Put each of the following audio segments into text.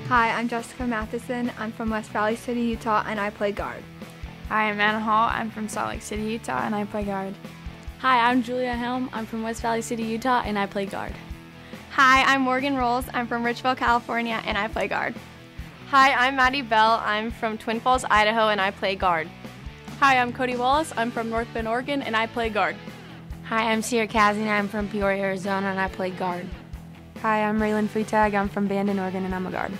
Hi, I'm Jessica Matheson. I'm from West Valley City, Utah, and I play guard. Hi, I'm Anna Hall. I'm from Salt Lake City, Utah, and I play guard. Hi, I'm Julia Helm. I'm from West Valley City, Utah, and I play guard. Hi, I'm Morgan Rolls. I'm from Richville, California, and I play guard. Hi, I'm Maddie Bell. I'm from Twin Falls, Idaho, and I play guard. Hi, I'm Cody Wallace. I'm from North Bend, Oregon, and I play guard. Hi, I'm Sierra Kazi. I'm from Peoria, Arizona, and I play guard. Hi, I'm Raylan Freetag. I'm from Bandon, Oregon, and I'm a guard.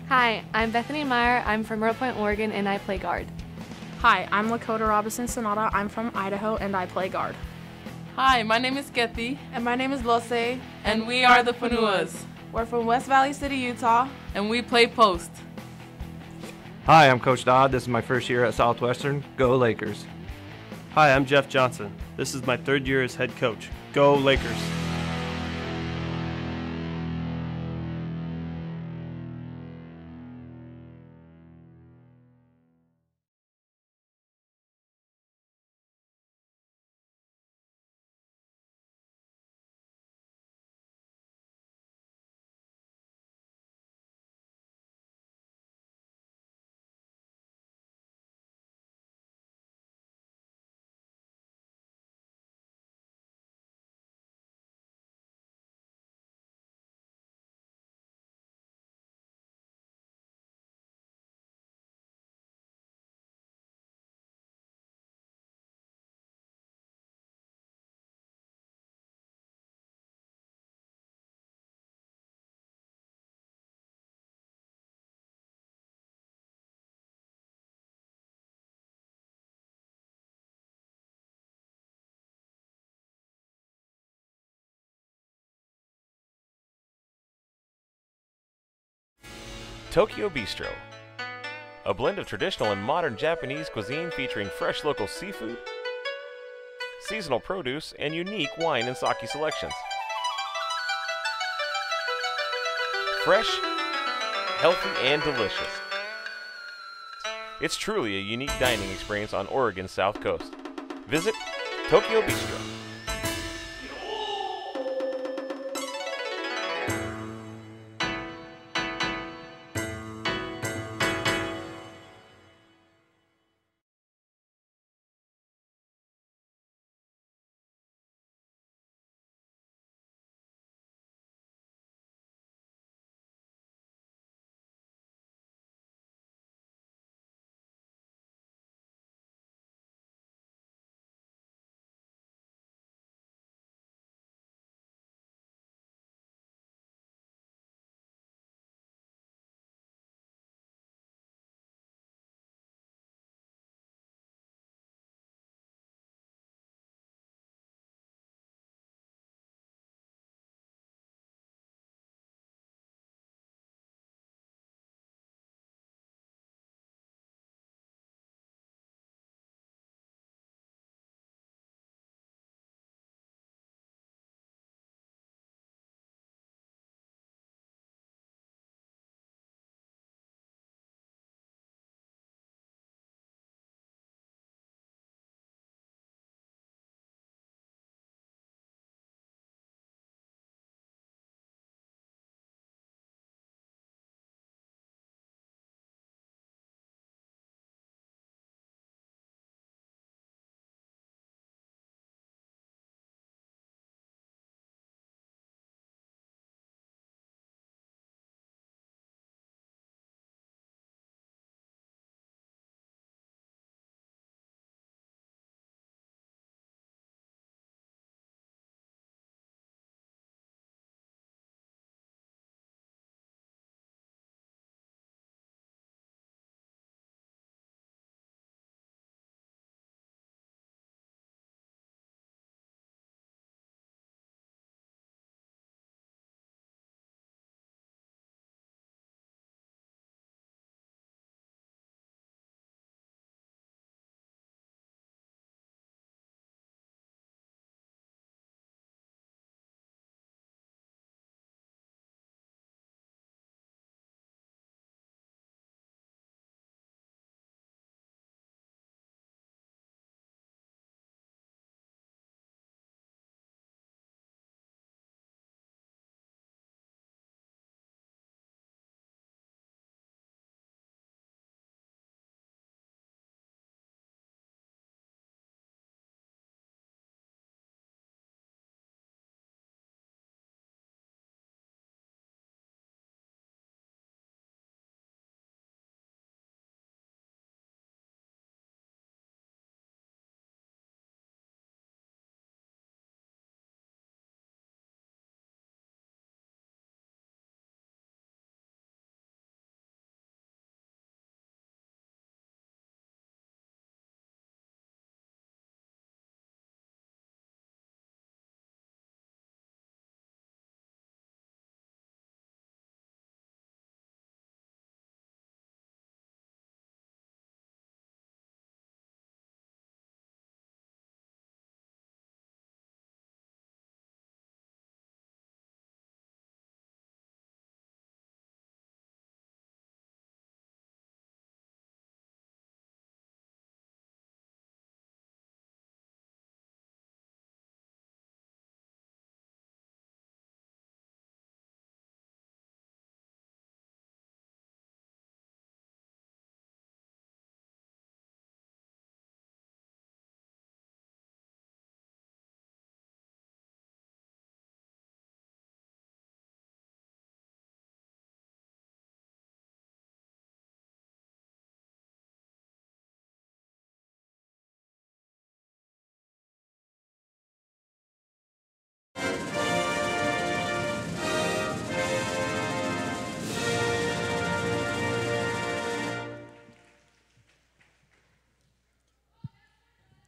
Hi, I'm Bethany Meyer. I'm from Road Point, Oregon, and I play guard. Hi, I'm Lakota Robinson Sonata. I'm from Idaho, and I play guard. Hi, my name is Gethy. And my name is Lose. And we are the Panuas. We're from West Valley City, Utah. And we play post. Hi, I'm Coach Dodd. This is my first year at Southwestern. Go Lakers. Hi, I'm Jeff Johnson. This is my third year as head coach. Go Lakers. Tokyo Bistro, a blend of traditional and modern Japanese cuisine featuring fresh local seafood, seasonal produce, and unique wine and sake selections. Fresh, healthy, and delicious. It's truly a unique dining experience on Oregon's South Coast. Visit Tokyo Bistro.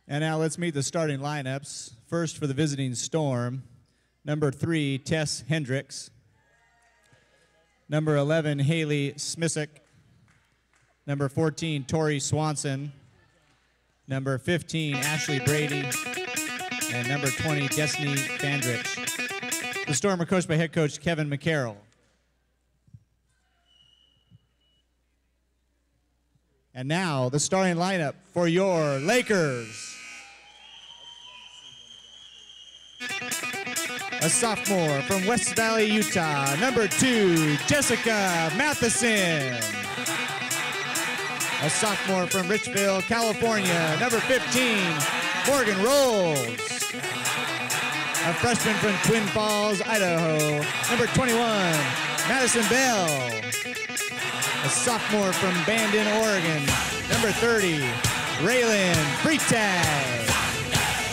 And now let's meet the starting lineups. First for the visiting Storm, number 3, Tess Hendricks. Number 11, Haley Smissick. Number 14, Tori Swanson. Number 15, Ashley Brady. And number 20, Destiny Bandrich. The Storm are coached by head coach Kevin McCarroll. And now the starting lineup for your Lakers. A sophomore from West Valley, Utah, number 2, Jessica Matheson. A sophomore from Richville, California, number 15, Morgan Rolls. A freshman from Twin Falls, Idaho, number 21, Madison Bell. A sophomore from Bandon, Oregon, number 30, Raylan Freitag.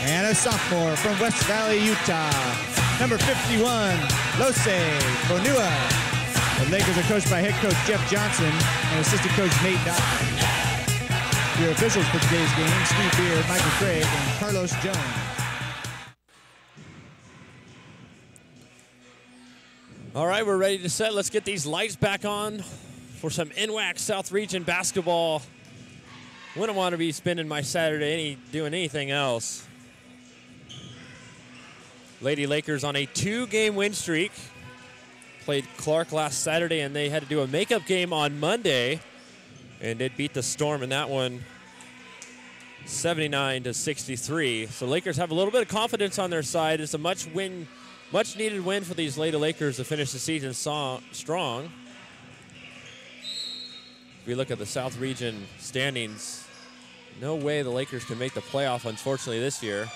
And a sophomore from West Valley, Utah, number 51, Lose Fonua. The Lakers are coached by head coach Jeff Johnson and assistant coach Nate Dodson. Your officials for today's game, Steve Beard, Michael Craig, and Carlos Jones. All right, we're ready to set. Let's get these lights back on for some NWAC South Region basketball. Wouldn't want to be spending my Saturday doing anything else. Lady Lakers on a 2-game win streak. Played Clark last Saturday, and they had to do a makeup game on Monday, and did beat the Storm in that one, 79-63. So Lakers have a little bit of confidence on their side. It's a much needed win for these Lady Lakers to finish the season strong. If we look at the South Region standings, no way the Lakers can make the playoff, unfortunately, this year.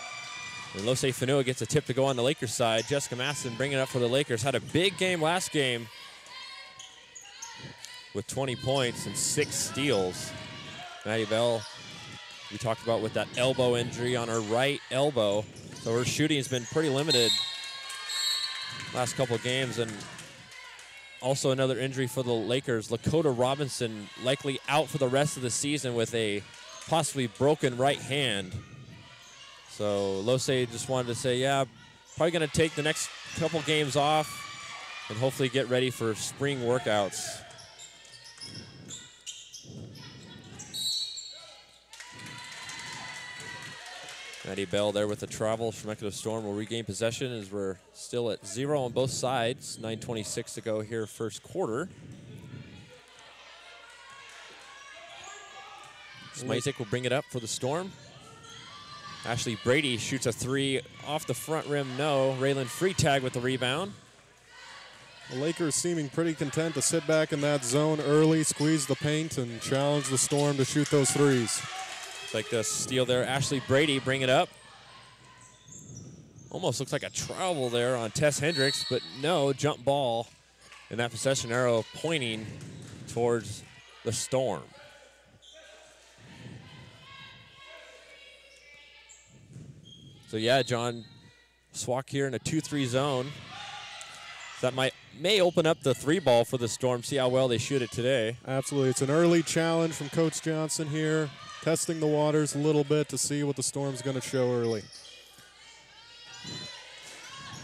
And Lose Fonua gets a tip to go on the Lakers side. Jessica Masson bringing it up for the Lakers. Had a big game last game with 20 points and 6 steals. Maddie Bell, we talked about with that elbow injury on her right elbow. So her shooting has been pretty limited last couple of games. And also another injury for the Lakers. Lakota Robinson likely out for the rest of the season with a possibly broken right hand. So Lose just wanted to say, yeah, probably going to take the next couple games off and hopefully get ready for spring workouts. Maddie Bell there with the travel. Chemeketa Storm will regain possession as we're still at 0 on both sides. 9:26 to go here first quarter. Smizik will bring it up for the Storm. Ashley Brady shoots a 3 off the front rim, no. Raylan Freitag with the rebound. The Lakers seeming pretty content to sit back in that zone early, squeeze the paint, and challenge the Storm to shoot those threes. Like the steal there. Ashley Brady bring it up. Almost looks like a travel there on Tess Hendricks, but no, jump ball. And that possession arrow pointing towards the Storm. So yeah, John, SWOCC here in a 2-3 zone. That may open up the 3 ball for the Storm, see how well they shoot it today. Absolutely, it's an early challenge from Coach Johnson here, testing the waters a little bit to see what the Storm's gonna show early.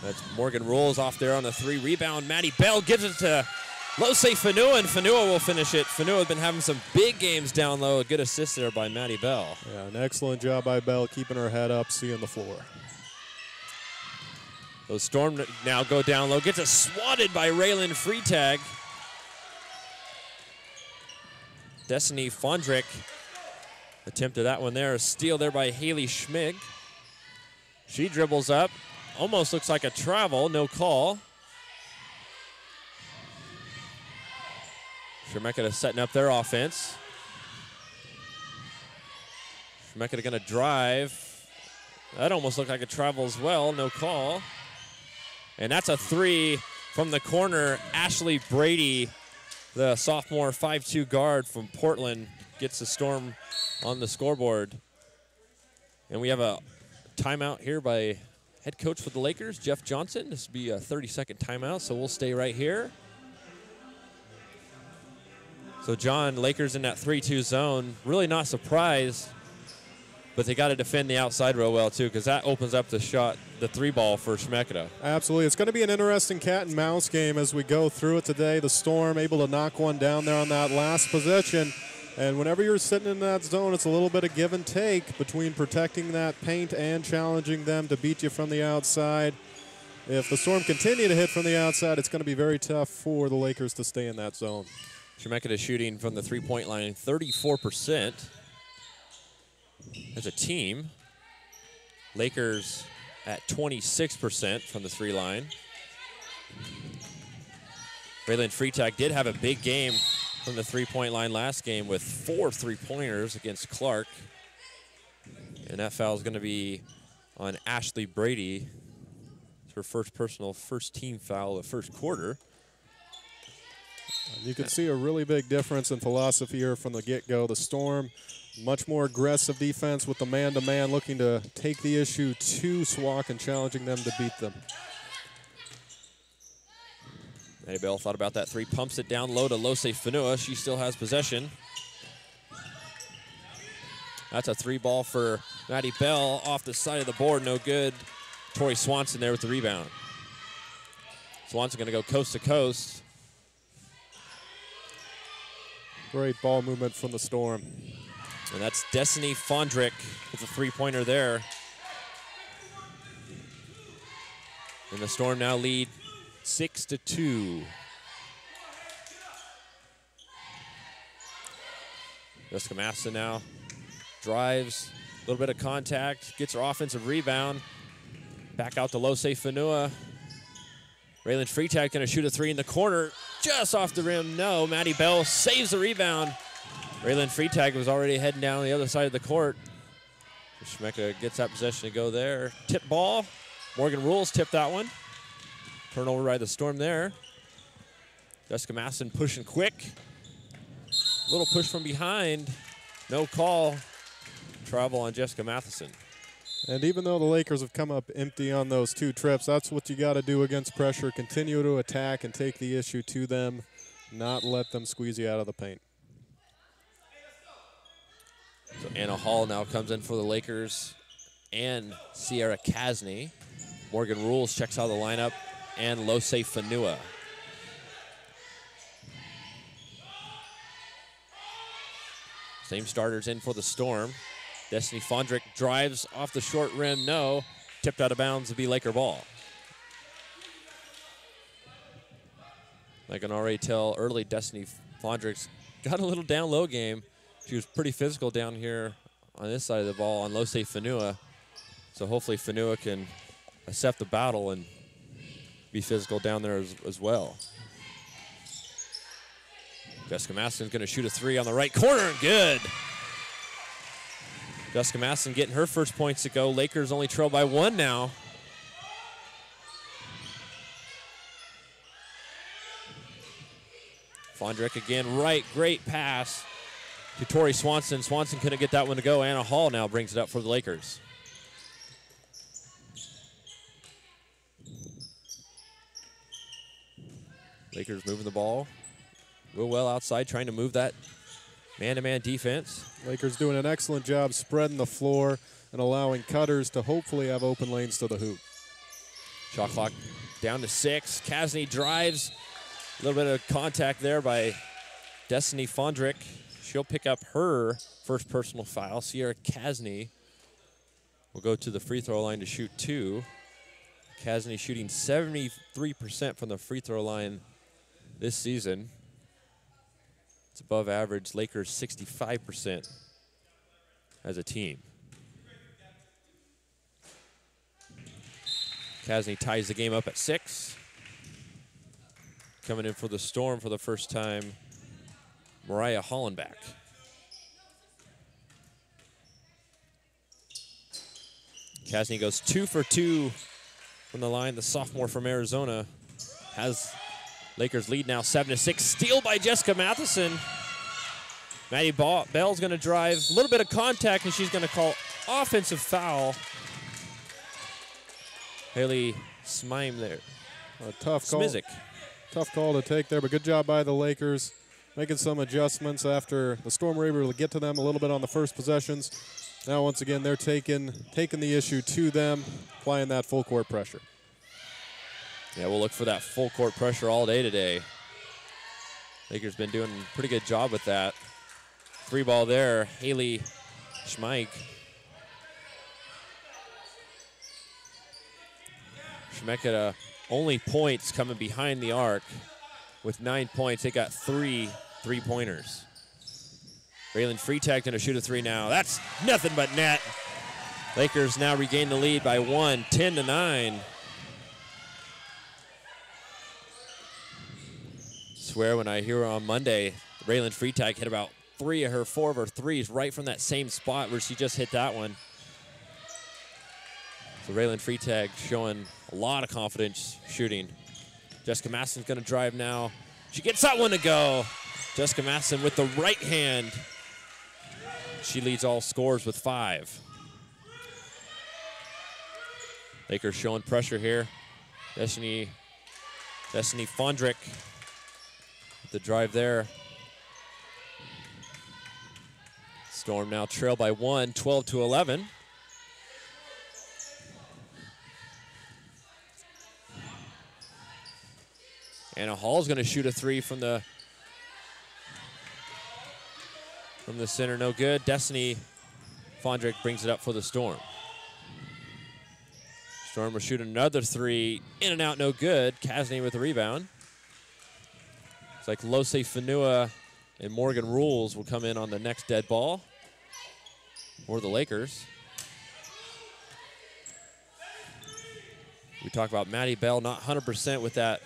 That's Morgan Rolls off there on the 3 rebound. Maddie Bell gives it to Lose Fonua, and Fonua will finish it. Fonua has been having some big games down low. A good assist there by Maddie Bell. Yeah, an excellent job by Bell, keeping her head up, seeing the floor. So Storm now go down low. Gets it swatted by Raylan Freitag. Destiny Fondrick attempted that one there. A steal there by Haley Schmig. She dribbles up. Almost looks like a travel, no call. Chemeketa setting up their offense. Chemeketa gonna drive. That almost looked like a travel as well, no call. And that's a 3 from the corner. Ashley Brady, the sophomore 5'2" guard from Portland, gets the Storm on the scoreboard. And we have a timeout here by head coach for the Lakers, Jeff Johnson. This will be a 30-second timeout, so we'll stay right here. So John, Lakers in that 3-2 zone, really not surprised But they got to defend the outside real well, too, because that opens up the shot, the 3-ball for Chemeketa. Absolutely. It's going to be an interesting cat and mouse game as we go through it today. The Storm able to knock one down there on that last possession. And whenever you're sitting in that zone, it's a little bit of give and take between protecting that paint and challenging them to beat you from the outside. If the Storm continue to hit from the outside, it's going to be very tough for the Lakers to stay in that zone. Chemeketa shooting from the 3-point line 34% as a team. Lakers at 26% from the 3 line. Braylon Freitag did have a big game from the 3-point line last game with 4 3-pointers against Clark. And that foul is going to be on Ashley Brady. It's her first team foul of the first quarter. You can see a really big difference in philosophy here from the get-go. The Storm, much more aggressive defense with the man-to-man, looking to take the issue to SWOCC and challenging them to beat them. Maddie Bell thought about that 3, pumps it down low to Lose Fanua. She still has possession. That's a 3-ball for Maddie Bell off the side of the board, no good. Tori Swanson there with the rebound. Swanson going to go coast to coast. Great ball movement from the Storm. And that's Destiny Fondrick with a 3-pointer there. And the Storm now lead 6-2. Jessica Masson now drives, a little bit of contact, gets her offensive rebound. Back out to Lose Fanua. Braylon Freitag going to shoot a 3 in the corner, just off the rim. No, Maddie Bell saves the rebound. Braylon Freitag was already heading down the other side of the court. Chemeketa gets that possession to go there. Tip ball. Morgan Rules tipped that one. Turnover by the Storm there. Jessica Masson pushing quick. Little push from behind. No call. Travel on Jessica Matheson. And even though the Lakers have come up empty on those 2 trips, that's what you got to do against pressure. Continue to attack and take the issue to them, not let them squeeze you out of the paint. So Anna Hall now comes in for the Lakers and Sierra Kasny. Morgan Rules checks out of the lineup and Lose Fanua. Same starters in for the Storm. Destiny Fondrick drives off the short rim, no. Tipped out of bounds to be Laker ball. I can already tell early Destiny Fondrick's got a little down low game. She was pretty physical down here on this side of the ball on Lose Fanua. So hopefully Fanua can accept the battle and be physical down there as well. Jessica Masson's going to shoot a 3 on the right corner. Good. Jessica Masson getting her first points to go. Lakers only trail by 1 now. Fondrick again, right. Great pass to Tori Swanson. Swanson couldn't get that one to go. Anna Hall now brings it up for the Lakers. Lakers moving the ball real well outside, trying to move that man-to-man defense. Lakers doing an excellent job spreading the floor and allowing cutters to hopefully have open lanes to the hoop. Shot clock down to 6. Kasny drives. A little bit of contact there by Destiny Fondrick. She'll pick up her first personal foul. Sierra Kasny will go to the free throw line to shoot 2. Kasny shooting 73% from the free throw line this season. It's above average. Lakers 65% as a team. Kasny ties the game up at 6. Coming in for the Storm for the first time, Mariah Hollenbach. Kasny goes 2 for 2 from the line. The sophomore from Arizona has Lakers lead now 7-6. Steal by Jessica Matheson. Maddie Bell's going to drive. A little bit of contact, and she's going to call offensive foul. Haley Smime there. A tough call. Smizik. Tough call to take there, but good job by the Lakers making some adjustments after the Storm were able to get to them a little bit on the first possessions. Now, once again, they're taking the issue to them, applying that full court pressure. Yeah, we'll look for that full court pressure all day today. Lakers been doing a pretty good job with that. Free ball there, Haley Schmeich. Chemeketa only points coming behind the arc. With 9 points, they got 3 3-pointers. Raylan Freitag gonna shoot a 3 now. That's nothing but net. Lakers now regain the lead by 1, 10-9. Swear when I hear her on Monday, Raylan Freitag hit about 4 of her threes right from that same spot where she just hit that one. So Raylan Freitag showing a lot of confidence shooting. Jessica Masson's gonna drive now. She gets that one to go. Jessica Masson with the right hand. She leads all scorers with 5. Lakers showing pressure here. Destiny Fondrick with the drive there. Storm now trail by 1, 12-11. Anna Hall's going to shoot a 3 from the center, no good. Destiny Fondrick brings it up for the Storm. Storm will shoot another 3, in and out, no good. Kasney with the rebound. It's like Lose Fanua and Morgan Rules will come in on the next dead ball for the Lakers. We talk about Maddie Bell not 100% with that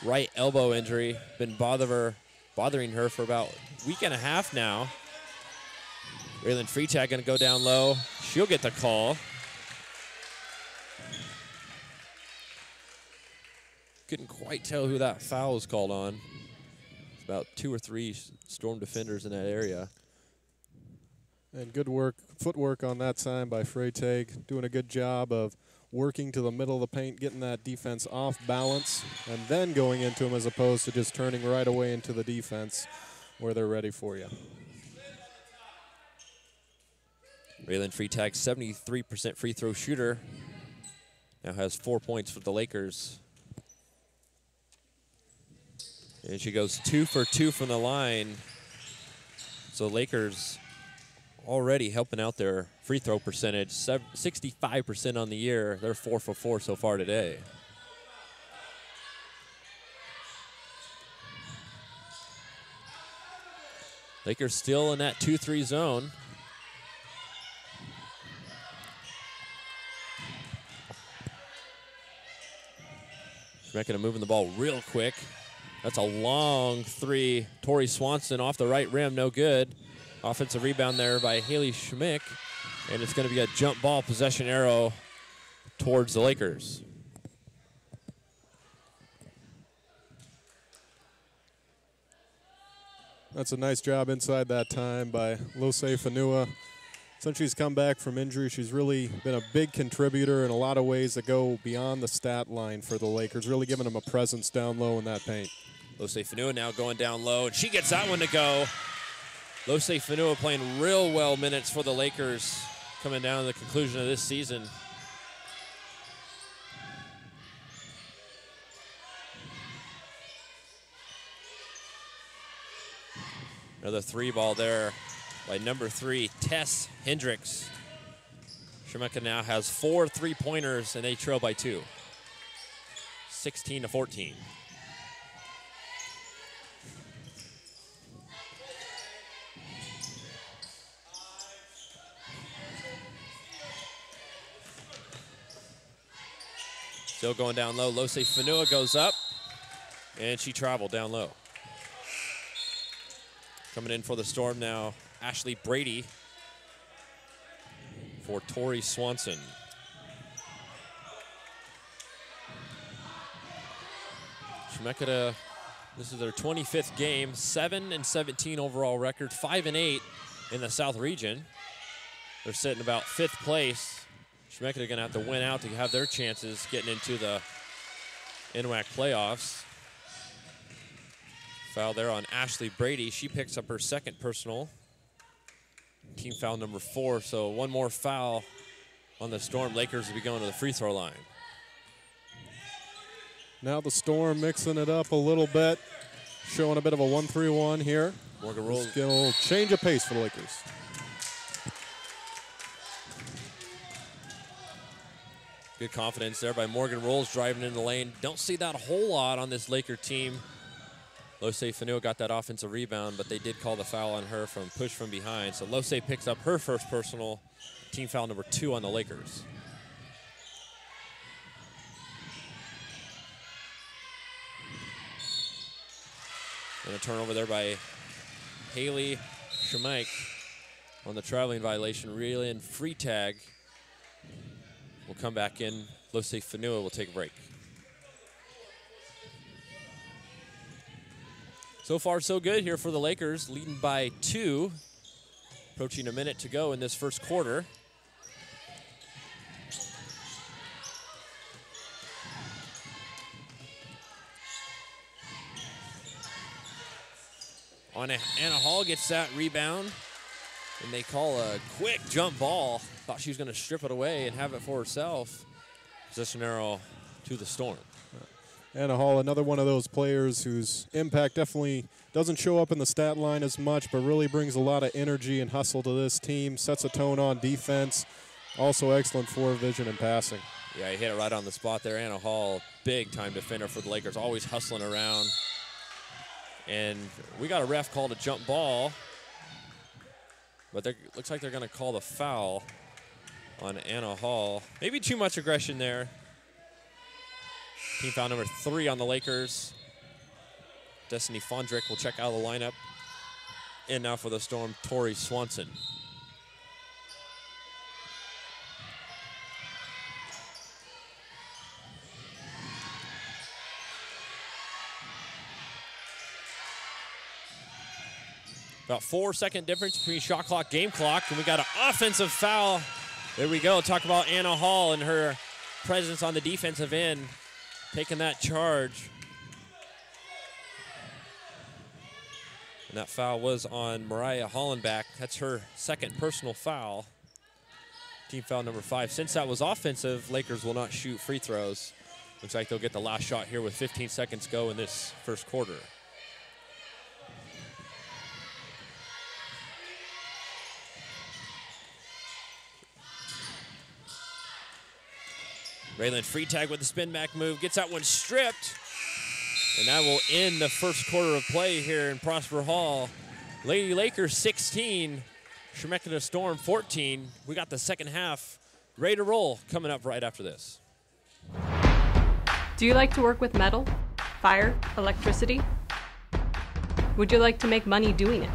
right elbow injury. Been bothering her for about a week and a half now. Raylan Freitag gonna go down low. She'll get the call. Couldn't quite tell who that foul was called on. It's about 2 or 3 Storm defenders in that area. And good work, footwork on that time by Freitag, doing a good job of working to the middle of the paint, getting that defense off balance, and then going into them as opposed to just turning right away into the defense where they're ready for you. Raylan Freitag, 73% free throw shooter, now has 4 points for the Lakers. And she goes 2 for 2 from the line. So Lakers already helping out their free throw percentage, 65% on the year. They're 4 for 4 so far today. Lakers still in that 2-3 zone. Chemeketa moving the ball real quick. That's a long 3. Tori Swanson off the right rim, no good. Offensive rebound there by Haley Schmick, and it's going to be a jump ball possession arrow towards the Lakers. That's a nice job inside that time by Lose Fanua. Since she's come back from injury, she's really been a big contributor in a lot of ways that go beyond the stat line for the Lakers, really giving them a presence down low in that paint. Lose Fanua now going down low, and she gets that one to go. Lose Fanua playing real well minutes for the Lakers coming down to the conclusion of this season. Another 3 ball there by number 3, Tess Hendricks. Chemeketa now has 4 3-pointers, and they trail by 2. 16-14. Still going down low. Lose Fanua goes up, and she traveled down low. Coming in for the Storm now, Ashley Brady for Tori Swanson. Chemeketa, this is their 25th game, 7-17 overall record, 5-8 in the South region. They're sitting about 5th place. Chemeketa gonna have to win out to have their chances getting into the NWAC playoffs. Foul there on Ashley Brady. She picks up her 2nd personal. Team foul number 4, so one more foul on the Storm. Lakers will be going to the free throw line. Now the Storm mixing it up a little bit, showing a bit of a 1-3-1 here. Morgan Rolls. Get a little change of pace for the Lakers. Good confidence there by Morgan Rolls driving in the lane. Don't see that a whole lot on this Laker team. Lose Fanua got that offensive rebound, but they did call the foul on her from push from behind. So Lose picks up her first personal, team foul number 2 on the Lakers. And a turnover there by Haley Shemike on the traveling violation. Reel in free tag. We'll come back in. Lose Fanua will take a break. So far, so good here for the Lakers, leading by 2. Approaching a minute to go in this first quarter. Anna Hall gets that rebound, and they call a quick jump ball. Thought she was going to strip it away and have it for herself. Possession arrow to the Storm. Anna Hall, another one of those players whose impact definitely doesn't show up in the stat line as much, but really brings a lot of energy and hustle to this team, sets a tone on defense, also excellent forward vision and passing. Yeah, he hit it right on the spot there. Anna Hall, big-time defender for the Lakers, always hustling around. And we got a ref called a jump ball, but it looks like they're going to call the foul on Anna Hall. Maybe too much aggression there. Team foul number 3 on the Lakers. Destiny Fondrick will check out of the lineup. And now for the Storm, Tori Swanson. About 4-second difference between shot clock, game clock, and we got an offensive foul. There we go. Talk about Anna Hall and her presence on the defensive end, taking that charge. And that foul was on Mariah Hollenbach. That's her second personal foul. Team foul number 5. Since that was offensive, Lakers will not shoot free throws. Looks like they'll get the last shot here with 15 seconds to go in this first quarter. Raylan Freitag with the spin back move, gets that one stripped. And that will end the first quarter of play here in Prosper Hall. Lady Lakers 16, Chemeketa Storm 14. We got the second half ready to roll coming up right after this. Do you like to work with metal, fire, electricity? Would you like to make money doing it?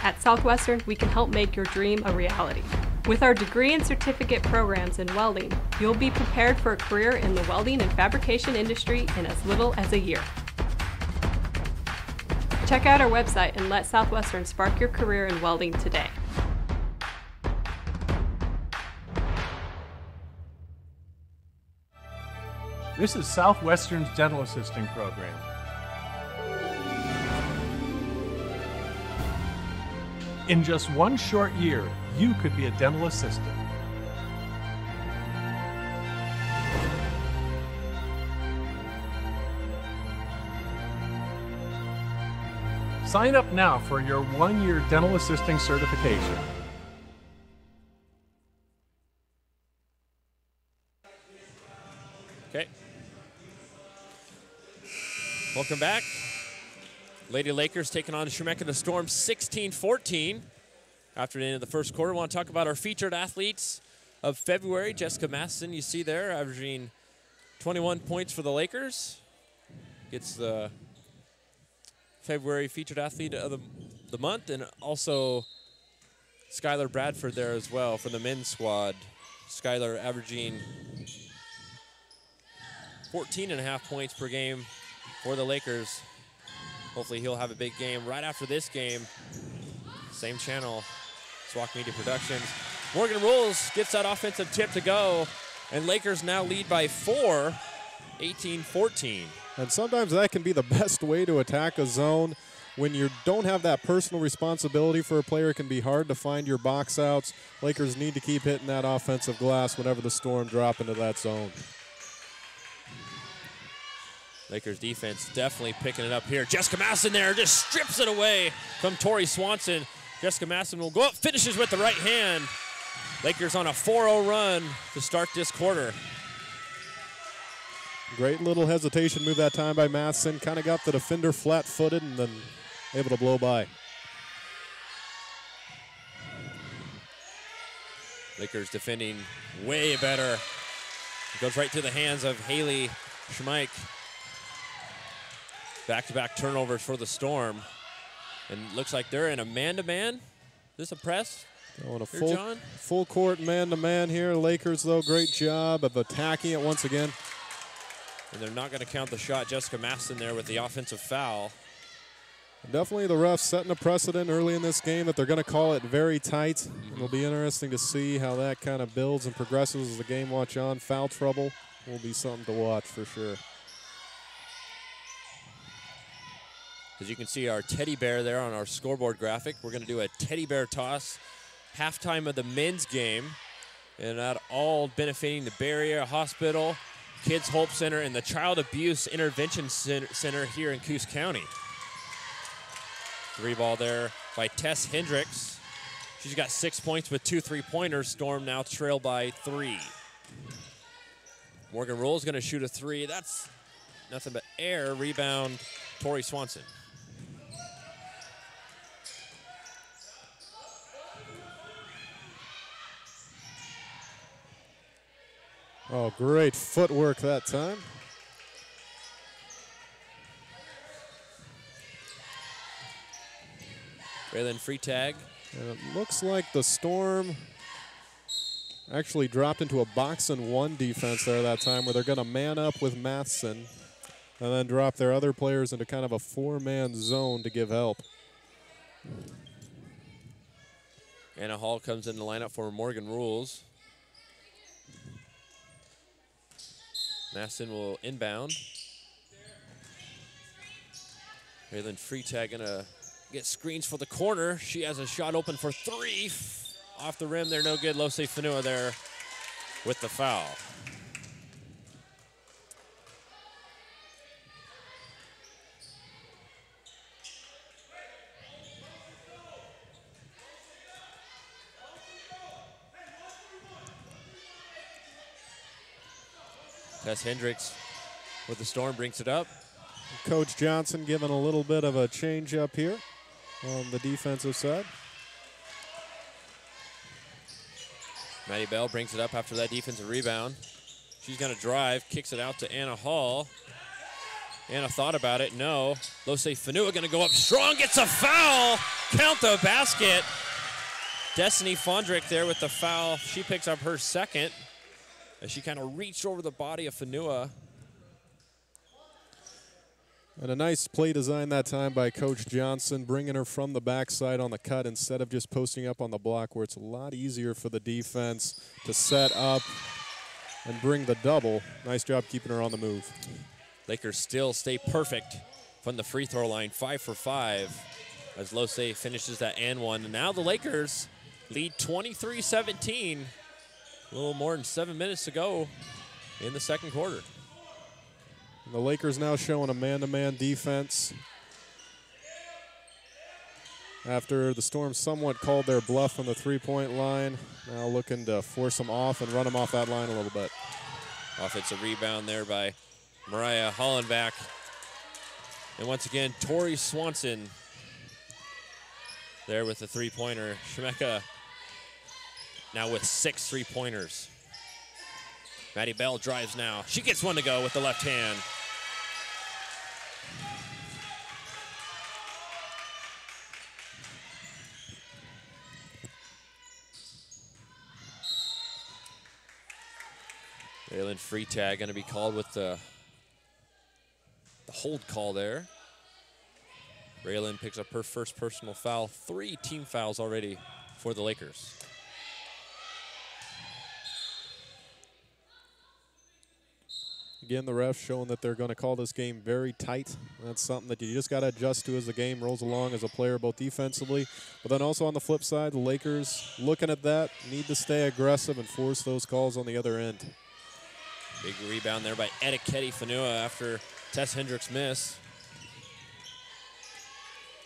At Southwestern, we can help make your dream a reality. With our degree and certificate programs in welding, you'll be prepared for a career in the welding and fabrication industry in as little as a year. Check out our website and let Southwestern spark your career in welding today. This is Southwestern's dental assisting program. In just one short year, you could be a dental assistant. Sign up now for your one-year dental assisting certification. Okay. Welcome back. Lady Lakers taking on Chemeketa Storm 16-14. After the end of the first quarter, I want to talk about our featured athletes of February. Jessica Matheson, you see there, averaging 21 points for the Lakers. Gets the February featured athlete of the month, and also Skylar Bradford there as well for the men's squad. Skylar averaging 14.5 points per game for the Lakers. Hopefully he'll have a big game right after this game. Same channel, SWOCC Media Productions. Morgan Rolls gets that offensive tip to go, and Lakers now lead by 4, 18-14. And sometimes that can be the best way to attack a zone. when you don't have that personal responsibility for a player, it can be hard to find your box outs. Lakers need to keep hitting that offensive glass whenever the Storm drop into that zone. Lakers defense definitely picking it up here. Jessica Masson there just strips it away from Tori Swanson. Jessica Masson will go up, finishes with the right hand. Lakers on a 4-0 run to start this quarter. Great little hesitation move that time by Masson. Kind of got the defender flat-footed and then able to blow by. Lakers defending way better. It goes right to the hands of Haley Schmeich. Back-to-back turnovers for the Storm. And looks like they're in a man-to-man. Is this a press? Going a here, full court man-to-man here. Lakers, though, great job of attacking it once again. And they're not going to count the shot. Jessica Maston there with the offensive foul. Definitely the refs setting a precedent early in this game that they're going to call it very tight. It'll be interesting to see how that kind of builds and progresses as the game watch on. Foul trouble will be something to watch for sure. As you can see our teddy bear there on our scoreboard graphic. We're going to do a teddy bear toss. Halftime of the men's game. And that all benefiting the Bay Area Hospital, Kids Hope Center, and the Child Abuse Intervention Center here in Coos County. Three ball there by Tess Hendricks. She's got 6 points with 2 3-pointers. Storm now trail by 3. Morgan Roll's going to shoot a 3. That's nothing but air. Rebound, Tori Swanson. Oh, great footwork that time. Braylon Freitag. And it looks like the Storm actually dropped into a box-and-1 defense there that time where they're going to man up with Matheson and then drop their other players into kind of a 4-man zone to give help. Anna Hall comes in the lineup for Morgan Rules. Masson will inbound. Braylon Freitag gonna get screens for the corner. She has a shot open for 3. Off the rim, they're no good. Lose Fanua there with the foul. Tess Hendricks with the Storm brings it up. Coach Johnson giving a little bit of a change up here on the defensive side. Maddie Bell brings it up after that defensive rebound. She's going to drive, kicks it out to Anna Hall. Anna thought about it, no. Lose Fanua going to go up strong, gets a foul. Count the basket. Destiny Fondrick there with the foul. She picks up her second as she kind of reached over the body of Fanua. And a nice play design that time by Coach Johnson, bringing her from the backside on the cut instead of just posting up on the block, where it's a lot easier for the defense to set up and bring the double. Nice job keeping her on the move. Lakers still stay perfect from the free throw line, 5 for 5, as Lose finishes that and one. And now the Lakers lead 23-17. A little more than 7 minutes to go in the second quarter. The Lakers now showing a man-to-man defense after the Storm somewhat called their bluff on the three-point line. Now looking to force them off and run them off that line a little bit. Offensive rebound there by Mariah Hollenbach. And once again, Tori Swanson there with the three-pointer. Chemeketa now with 6 3-pointers. Maddie Bell drives now. She gets one to go with the left hand. Braylon Freitag going to be called with the hold call there. Braylon picks up her first personal foul. 3 team fouls already for the Lakers. Again, the refs showing that they're going to call this game very tight. That's something that you just got to adjust to as the game rolls along as a player, both defensively. But then also on the flip side, the Lakers looking at that, need to stay aggressive and force those calls on the other end. Big rebound there by Chemeketa Fanua after Tess Hendricks' miss.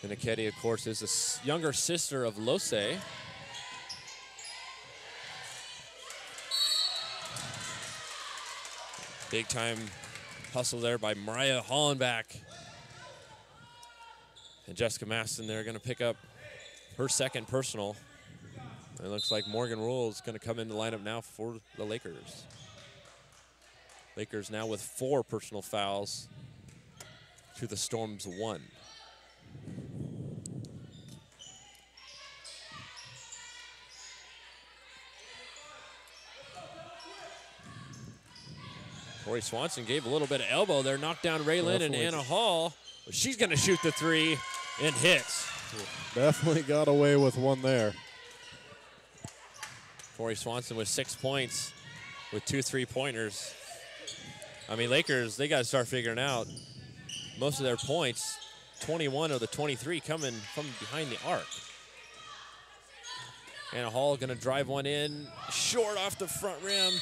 Chemeketa, of course, is a younger sister of Lose. Big time hustle there by Mariah Hollenbach. And Jessica Maston there going to pick up her second personal. It looks like Morgan Rule is going to come in the lineup now for the Lakers. Lakers now with 4 personal fouls to the Storm's 1. Tori Swanson gave a little bit of elbow there, knocked down Raylin and Anna Hall. But she's going to shoot the 3 and hits. Definitely got away with one there. Tori Swanson with 6 points with 2 3-pointers. I mean, Lakers, they got to start figuring out most of their points, 21 of the 23 coming from behind the arc. Anna Hall going to drive one in, short off the front rim.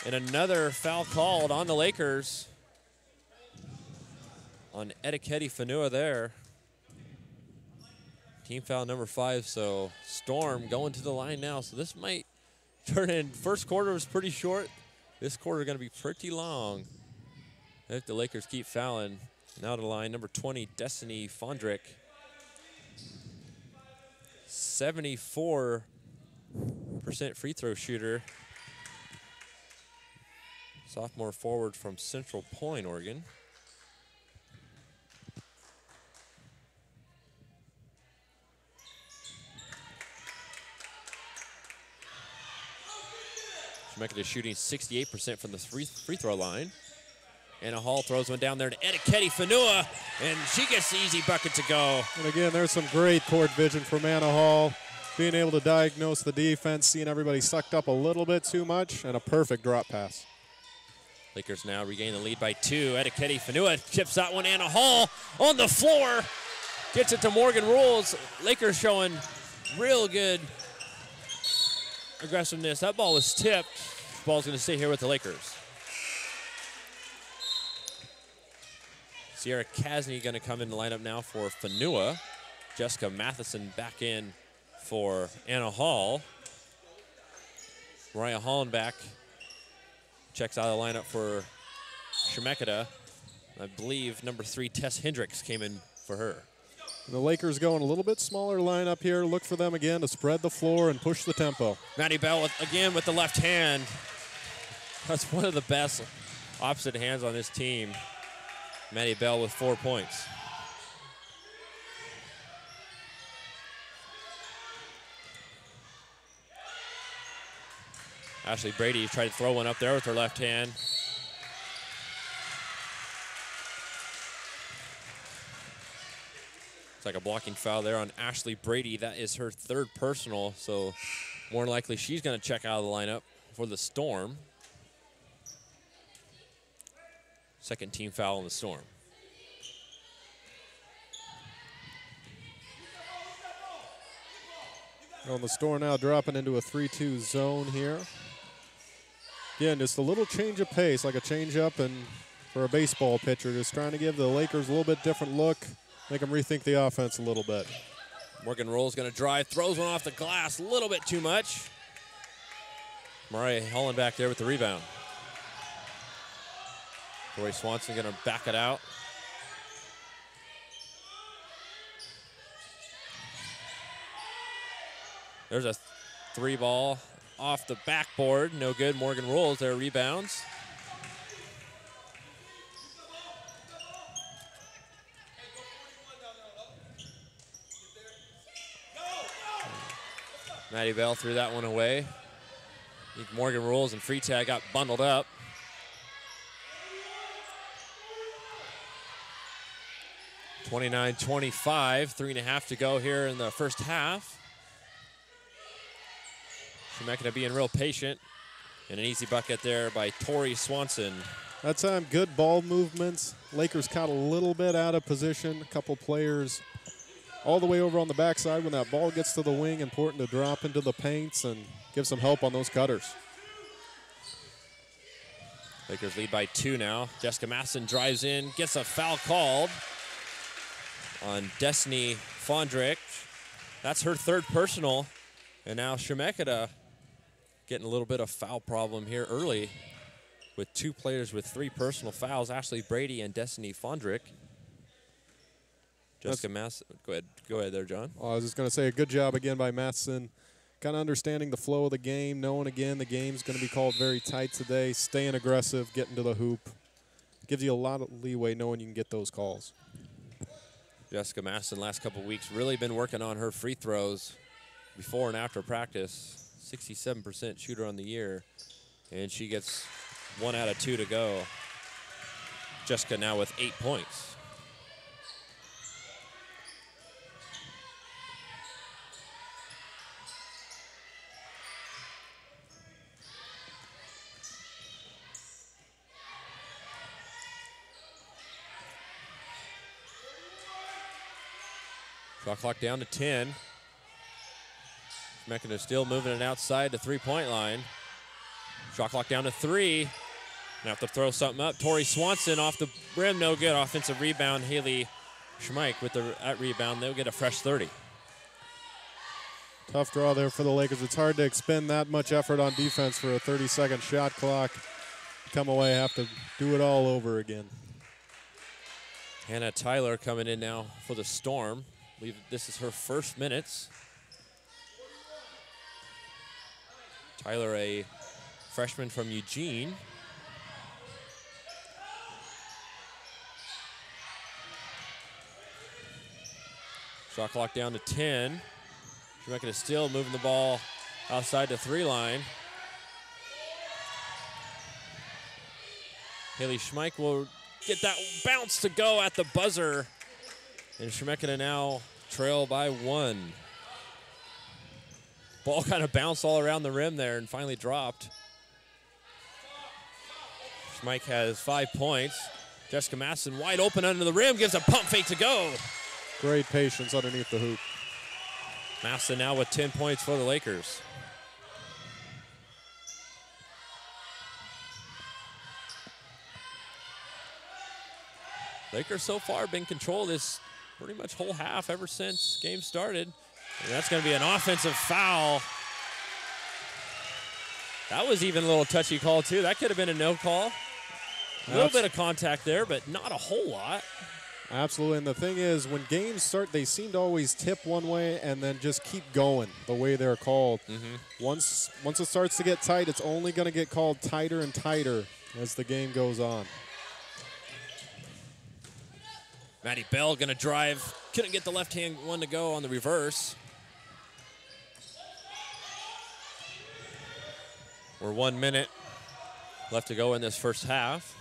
And another foul called on the Lakers on Chemeketa Fanua there. Team foul number 5, so Storm going to the line now. So this might turn in. First quarter was pretty short. This quarter going to be pretty long if the Lakers keep fouling. Now to the line, number 20, Destiny Fondrick. 74% free throw shooter. Sophomore forward from Central Point, Oregon. Chemeketa shooting 68% from the free throw line. Anna Hall throws one down there to Chemeketa Fanua, and she gets the easy bucket to go. And again, there's some great court vision from Anna Hall, being able to diagnose the defense, seeing everybody sucked up a little bit too much, and a perfect drop pass. Lakers now regain the lead by 2. Chemeketa Fanua chips that one. Anna Hall on the floor. Gets it to Morgan Rules. Lakers showing real good aggressiveness. That ball was tipped. Ball's going to stay here with the Lakers. Sierra Kasny going to come in the lineup now for Fanua. Jessica Matheson back in for Anna Hall. Mariah Hollenbach checks out of the lineup for Chemeketa. I believe number 3, Tess Hendricks, came in for her. And the Lakers going a little bit smaller lineup here. Look for them again to spread the floor and push the tempo. Maddie Bell again with the left hand. That's one of the best opposite hands on this team. Maddie Bell with 4 points. Ashley Brady tried to throw one up there with her left hand. It's like a blocking foul there on Ashley Brady. That is her 3rd personal, so more than likely she's going to check out of the lineup for the Storm. 2nd team foul on the Storm. On the Storm now dropping into a 3-2 zone here. Again, just a little change of pace, like a change up and for a baseball pitcher, just trying to give the Lakers a little bit different look, make them rethink the offense a little bit. Morgan Roll's going to drive, throws one off the glass, a little bit too much. Mariah Hollenbach there with the rebound. Tori Swanson going to back it out. There's a 3 ball off the backboard. No good. Morgan Rolls there, rebounds. Maddie Bell threw that one away. I think Morgan Rolls and Freetag got bundled up. (29-25), 3.5 to go here in the first half. Chemeketa being real patient, and an easy bucket there by Tori Swanson. That time, good ball movements. Lakers caught a little bit out of position. A couple players all the way over on the backside. When that ball gets to the wing, important to drop into the paints and give some help on those cutters. Lakers lead by 2 now. Jessica Masson drives in, gets a foul called on Destiny Fondrick. That's her 3rd personal. And now Chemeketa getting a little bit of foul problem here early with 2 players with 3 personal fouls, Ashley Brady and Destiny Fondrick. Jessica Masson, go ahead there, John. I was just going to say a good job again by Masson, kind of understanding the flow of the game, knowing again the game's going to be called very tight today, staying aggressive, getting to the hoop. Gives you a lot of leeway knowing you can get those calls. Jessica Masson, last couple weeks, really been working on her free throws before and after practice. 67% shooter on the year, and she gets 1 out of 2 to go. Jessica now with 8 points. Shot clock down to 10. Chemeketa still moving it outside the 3-point line. Shot clock down to 3. Gonna have to throw something up. Tori Swanson off the rim, no good. Offensive rebound. Haley Schmeich with the rebound. They'll get a fresh 30. Tough draw there for the Lakers. It's hard to expend that much effort on defense for a 30-second shot clock. Come away, have to do it all over again. Hannah Tyler coming in now for the Storm. I believe this is her first minutes. Tyler, a freshman from Eugene. Shot clock down to 10. Chemeketa still moving the ball outside the 3 line. Haley Schmeich will get that bounce to go at the buzzer. And Chemeketa now trail by 1. Ball kind of bounced all around the rim there and finally dropped. Schmeich has 5 points. Jessica Masson wide open under the rim, gives a pump fake to go. Great patience underneath the hoop. Masson now with 10 points for the Lakers. Lakers so far been control this pretty much whole half ever since game started. And that's going to be an offensive foul. That was even a little touchy call too. That could have been a no call. A little bit of contact there, but not a whole lot. Absolutely, and the thing is, when games start, they seem to always tip one way and then just keep going the way they're called. Once it starts to get tight, it's only going to get called tighter and tighter as the game goes on. Maddie Bell going to drive. Couldn't get the left-hand one to go on the reverse. We're 1 minute left to go in this first half.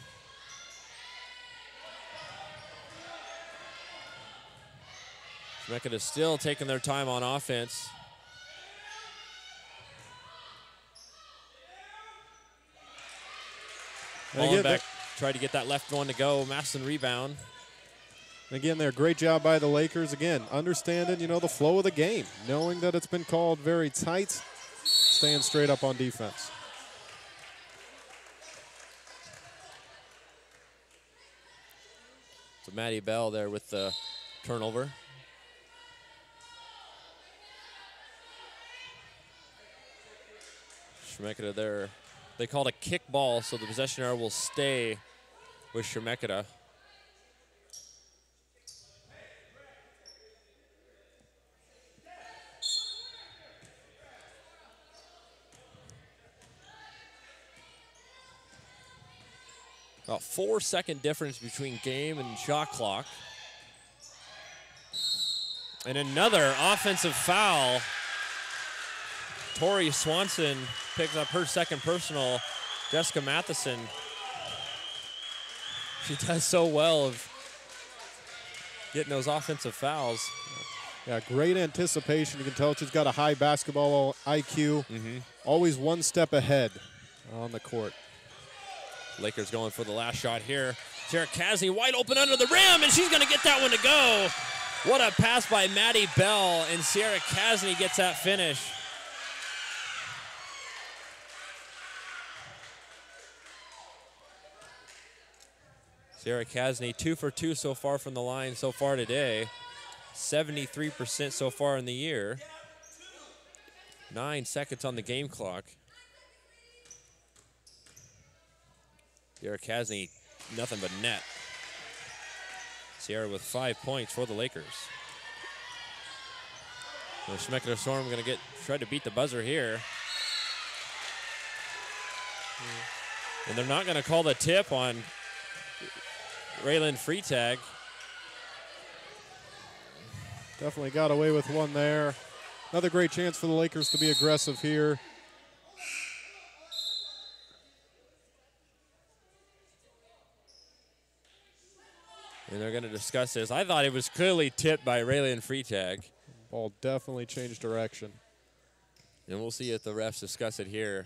Chemeketa is still taking their time on offense. Falling back, tried to get that left one to go. Masson rebound. Again, there, great job by the Lakers. Again, understanding, the flow of the game, knowing that it's been called very tight, staying straight up on defense. So Maddie Bell there with the turnover. Chemeketa there. They called a kick ball, so the possession arrow will stay with Chemeketa. About 4-second difference between game and shot clock. And another offensive foul. Tori Swanson picks up her second personal. Jessica Matheson. She does so well of getting those offensive fouls. Yeah, great anticipation. You can tell she's got a high basketball IQ. Always one step ahead on the court. Lakers going for the last shot here. Sierra Casney wide open under the rim, and she's going to get that one to go. What a pass by Maddie Bell, and Sierra Casney gets that finish. Sierra Casney 2 for 2 so far from the line so far today. 73% so far in the year. 9 seconds on the game clock. Sierra Casney, nothing but net. Sierra with 5 points for the Lakers. The Chemeketa Storm going to try to beat the buzzer here. And they're not going to call the tip on Raylan Freitag. Definitely got away with one there. Another great chance for the Lakers to be aggressive here. And they're going to discuss this. I thought it was clearly tipped by Raylan Freitag. Ball definitely changed direction. And we'll see if the refs discuss it here.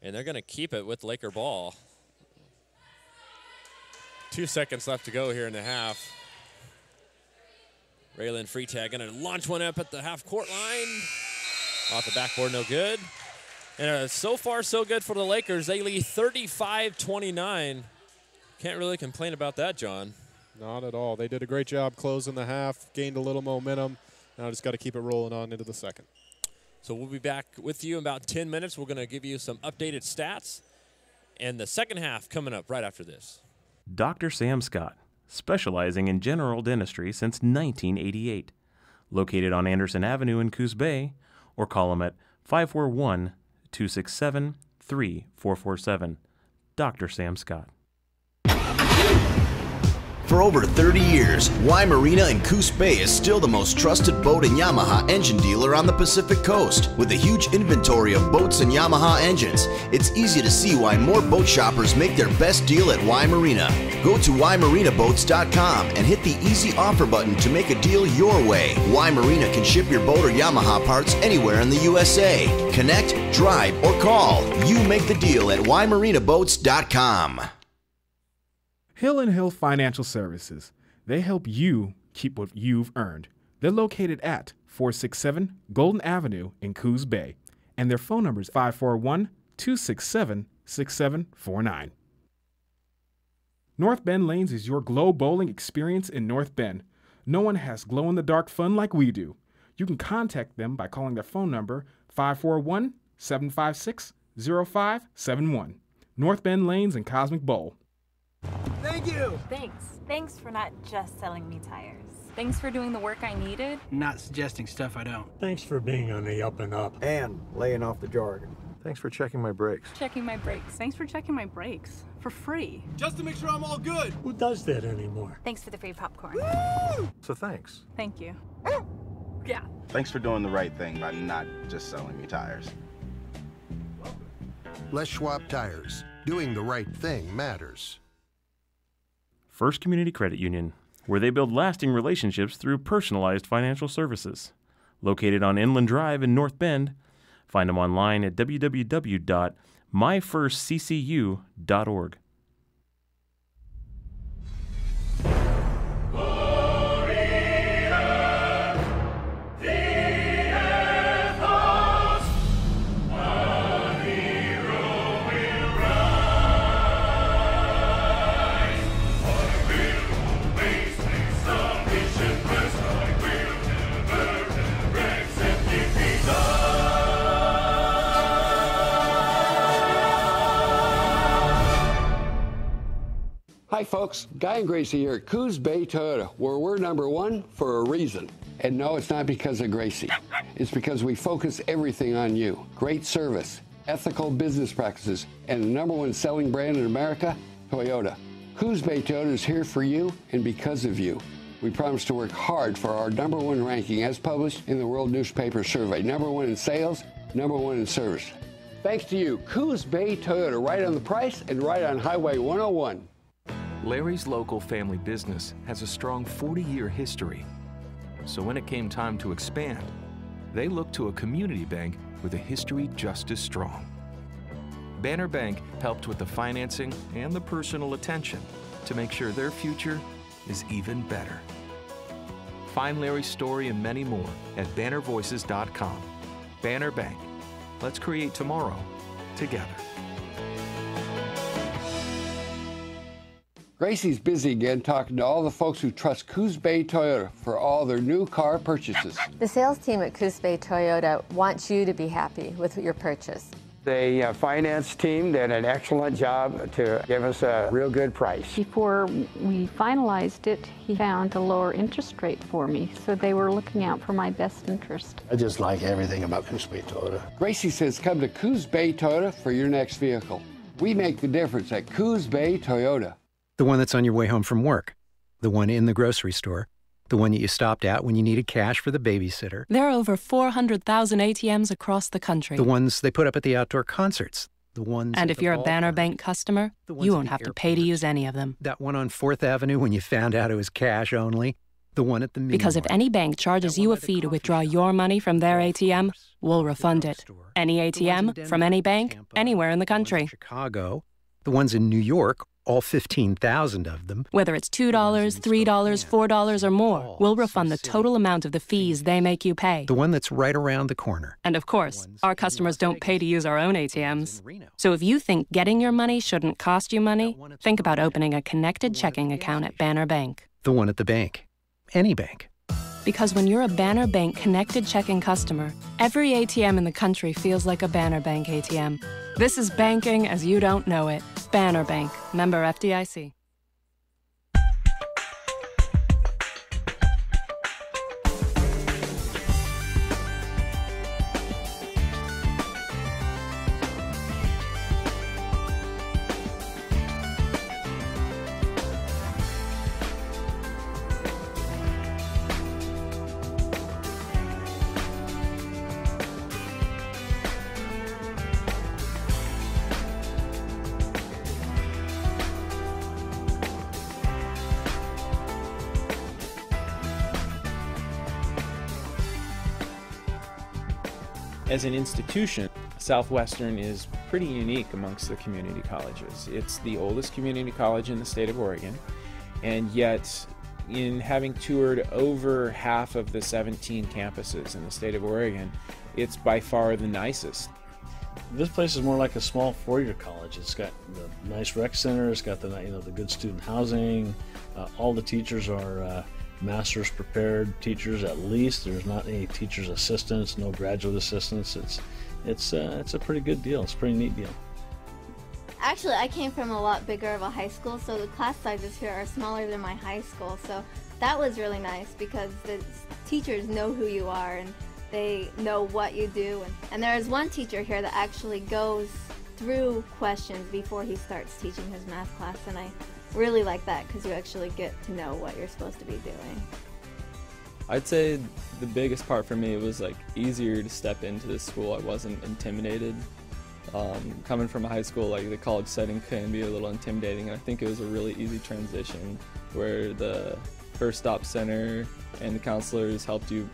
And they're going to keep it with Laker ball. 2 seconds left to go here in the half. Raylan Freitag going to launch one up at the half-court line. Off the backboard, no good. And so far, so good for the Lakers. They lead 35-29. Can't really complain about that, John. Not at all. They did a great job closing the half, gained a little momentum. Now just got to keep it rolling on into the second. So we'll be back with you in about 10 minutes. We're going to give you some updated stats. And the second half coming up right after this. Dr. Sam Scott, specializing in general dentistry since 1988. Located on Anderson Avenue in Coos Bay, or call him at 541-267-3447. Dr. Sam Scott. For over 30 years, Y Marina in Coos Bay is still the most trusted boat and Yamaha engine dealer on the Pacific Coast. With a huge inventory of boats and Yamaha engines, it's easy to see why more boat shoppers make their best deal at Y Marina. Go to ymarinaboats.com and hit the easy offer button to make a deal your way. Y Marina can ship your boat or Yamaha parts anywhere in the USA. Connect, drive, or call. You make the deal at ymarinaboats.com. Hill & Hill Financial Services. They help you keep what you've earned. They're located at 467 Golden Avenue in Coos Bay, and their phone number is 541-267-6749. North Bend Lanes is your glow bowling experience in North Bend. No one has glow-in-the-dark fun like we do. You can contact them by calling their phone number 541-756-0571. North Bend Lanes and Cosmic Bowl. Thank you. Thanks for not just selling me tires. Thanks for doing the work I needed. Not suggesting stuff I don't. Thanks for being on the up and up. And laying off the jargon. Thanks for checking my brakes. Checking my brakes. Thanks for checking my brakes. For free. Just to make sure I'm all good. Who does that anymore? Thanks for the free popcorn. Woo! So thanks. Thank you. Yeah. Thanks for doing the right thing by not just selling me tires. Les Schwab Tires. Doing the right thing matters. First Community Credit Union, where they build lasting relationships through personalized financial services. Located on Inland Drive in North Bend, find them online at www.myfirstccu.org. Hi folks, Guy and Gracie here at Coos Bay Toyota, where we're #1 for a reason. And no, it's not because of Gracie. It's because we focus everything on you. Great service, ethical business practices, and the #1 selling brand in America, Toyota. Coos Bay Toyota is here for you and because of you. We promise to work hard for our #1 ranking as published in the World Newspaper Survey. #1 in sales, #1 in service. Thanks to you, Coos Bay Toyota, right on the price and right on Highway 101. Larry's local family business has a strong 40-year history. So when it came time to expand, they looked to a community bank with a history just as strong. Banner Bank helped with the financing and the personal attention to make sure their future is even better. Find Larry's story and many more at bannervoices.com. Banner Bank. Let's create tomorrow together. Gracie's busy again talking to all the folks who trust Coos Bay Toyota for all their new car purchases. The sales team at Coos Bay Toyota wants you to be happy with your purchase. The finance team did an excellent job to give us a real good price. Before we finalized it, he found a lower interest rate for me, so they were looking out for my best interest. I just like everything about Coos Bay Toyota. Gracie says come to Coos Bay Toyota for your next vehicle. We make the difference at Coos Bay Toyota. The one that's on your way home from work, the one in the grocery store, the one that you stopped at when you needed cash for the babysitter. There are over 400,000 ATMs across the country. The ones they put up at the outdoor concerts. The ones. And if you're a Banner Bank customer, you won't have to pay to use any of them. That one on 4th Avenue when you found out it was cash only. The one at the mini Because if any bank charges you a fee to withdraw your money from their ATM, we'll refund it. Any ATM, from any bank, anywhere in the country. Chicago. The ones in New York. All 15,000 of them. Whether it's $2, $3, $4, or more, we'll refund the total amount of the fees they make you pay. The one that's right around the corner. And of course, our customers don't pay to use our own ATMs. So if you think getting your money shouldn't cost you money, think about opening a connected checking account at Banner Bank. The one at the bank. Any bank. Because when you're a Banner Bank connected checking customer, every ATM in the country feels like a Banner Bank ATM. This is banking as you don't know it. Banner Bank, member FDIC. As an institution, Southwestern is pretty unique amongst the community colleges. It's the oldest community college in the state of Oregon, and yet in having toured over half of the 17 campuses in the state of Oregon, it's by far the nicest. This place is more like a small four-year college. It's got the nice rec center, it's got the the good student housing. All the teachers are master's prepared teachers at least. There's not any teachers assistants, no graduate assistants. It's a pretty good deal. It's a pretty neat deal. Actually, I came from a lot bigger of a high school, so the class sizes here are smaller than my high school. So that was really nice because the teachers know who you are and they know what you do. And there is one teacher here that actually goes through questions before he starts teaching his math class, and I really like that because you actually get to know what you're supposed to be doing. I'd say the biggest part for me was easier to step into this school. I wasn't intimidated. Coming from a high school, the college setting can be a little intimidating, and I think it was a really easy transition where the First Stop Center and the counselors helped you,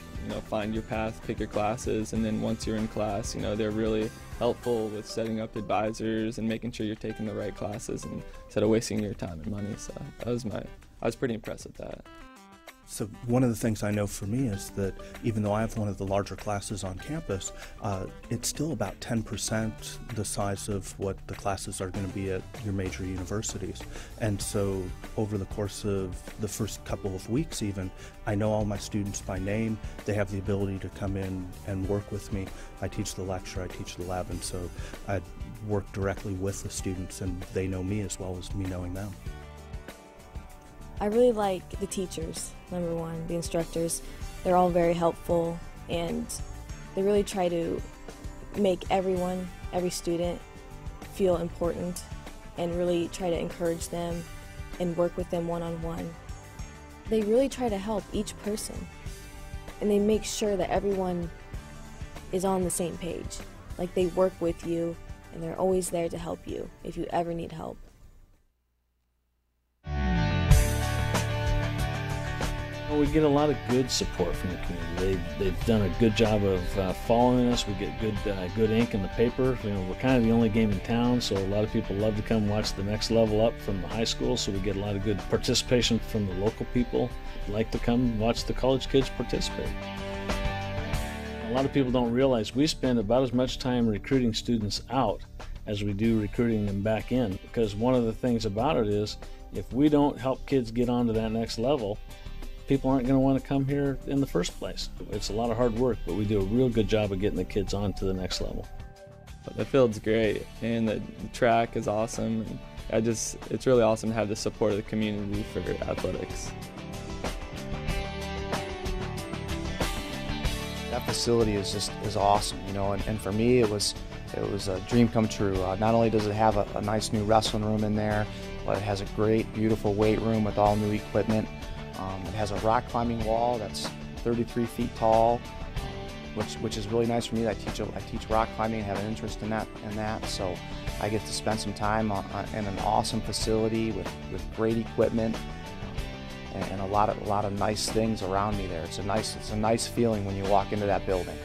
find your path, pick your classes, and then once you're in class, they're really helpful with setting up advisors and making sure you're taking the right classes instead of wasting your time and money. So I was pretty impressed with that. So one of the things I know for me is that even though I have one of the larger classes on campus, it's still about 10% the size of what the classes are going to be at your major universities. And so over the course of the first couple of weeks even, I know all my students by name. They have the ability to come in and work with me. I teach the lecture, I teach the lab, and so I work directly with the students, and they know me as well as me knowing them. I really like the teachers, number one, the instructors. They're all very helpful, and they really try to make everyone, every student, feel important and really try to encourage them and work with them one-on-one. They really try to help each person, and they make sure that everyone is on the same page. They work with you, and they're always there to help you if you ever need help. We get a lot of good support from the community. They've done a good job of following us. We get good ink in the paper. You know, we're kind of the only game in town, so a lot of people love to come watch the next level up from the high school, so we get a lot of good participation from the local people. Like to come watch the college kids participate. A lot of people don't realize we spend about as much time recruiting students out as we do recruiting them back in, because one of the things about it is if we don't help kids get on to that next level, people aren't going to want to come here in the first place. It's a lot of hard work, but we do a real good job of getting the kids on to the next level. The field's great, and the track is awesome. It's really awesome to have the support of the community for athletics. That facility is awesome, you know, and for me it was a dream come true. Not only does it have a nice new wrestling room in there, but it has a great, beautiful weight room with all new equipment. It has a rock climbing wall that's 33 feet tall, which is really nice for me. I teach rock climbing and have an interest in that. So I get to spend some time in an awesome facility with great equipment and a lot of nice things around me there. It's a nice feeling when you walk into that building.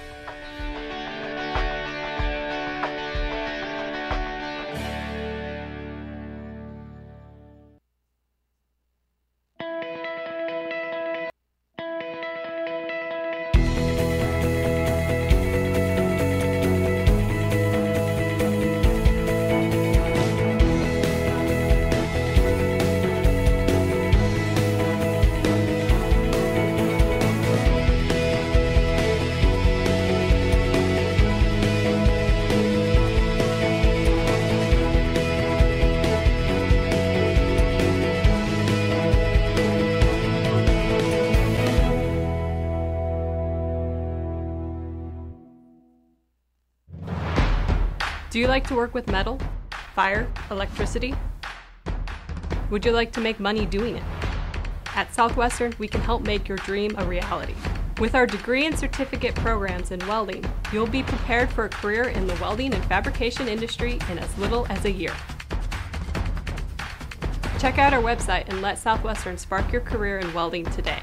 Do you like to work with metal, fire, electricity? Would you like to make money doing it? At Southwestern, we can help make your dream a reality. With our degree and certificate programs in welding, you'll be prepared for a career in the welding and fabrication industry in as little as a year. Check out our website and let Southwestern spark your career in welding today.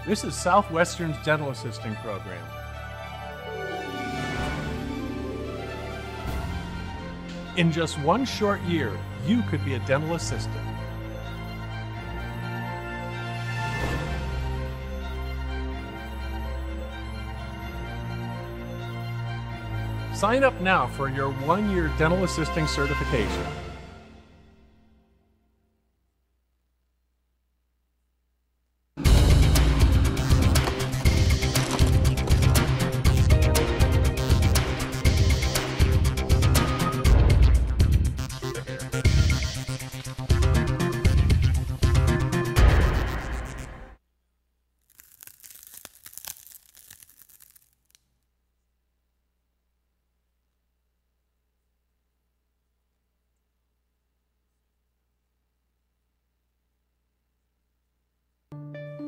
This is Southwestern's dental assisting program. In just one short year, you could be a dental assistant. Sign up now for your one-year dental assisting certification.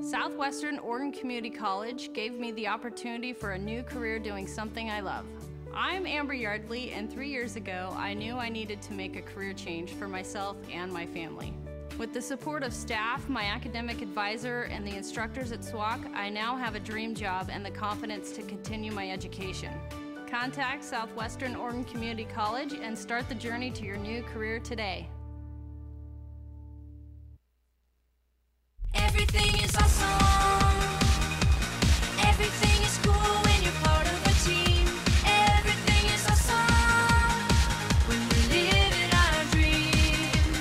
Southwestern Oregon Community College gave me the opportunity for a new career doing something I love. I'm Amber Yardley, and 3 years ago, I knew I needed to make a career change for myself and my family. With the support of staff, my academic advisor, and the instructors at SWOCC, I now have a dream job and the confidence to continue my education. Contact Southwestern Oregon Community College and start the journey to your new career today. Everything is awesome. Everything is cool when you're part of a team. Everything is awesome when we're living our dream.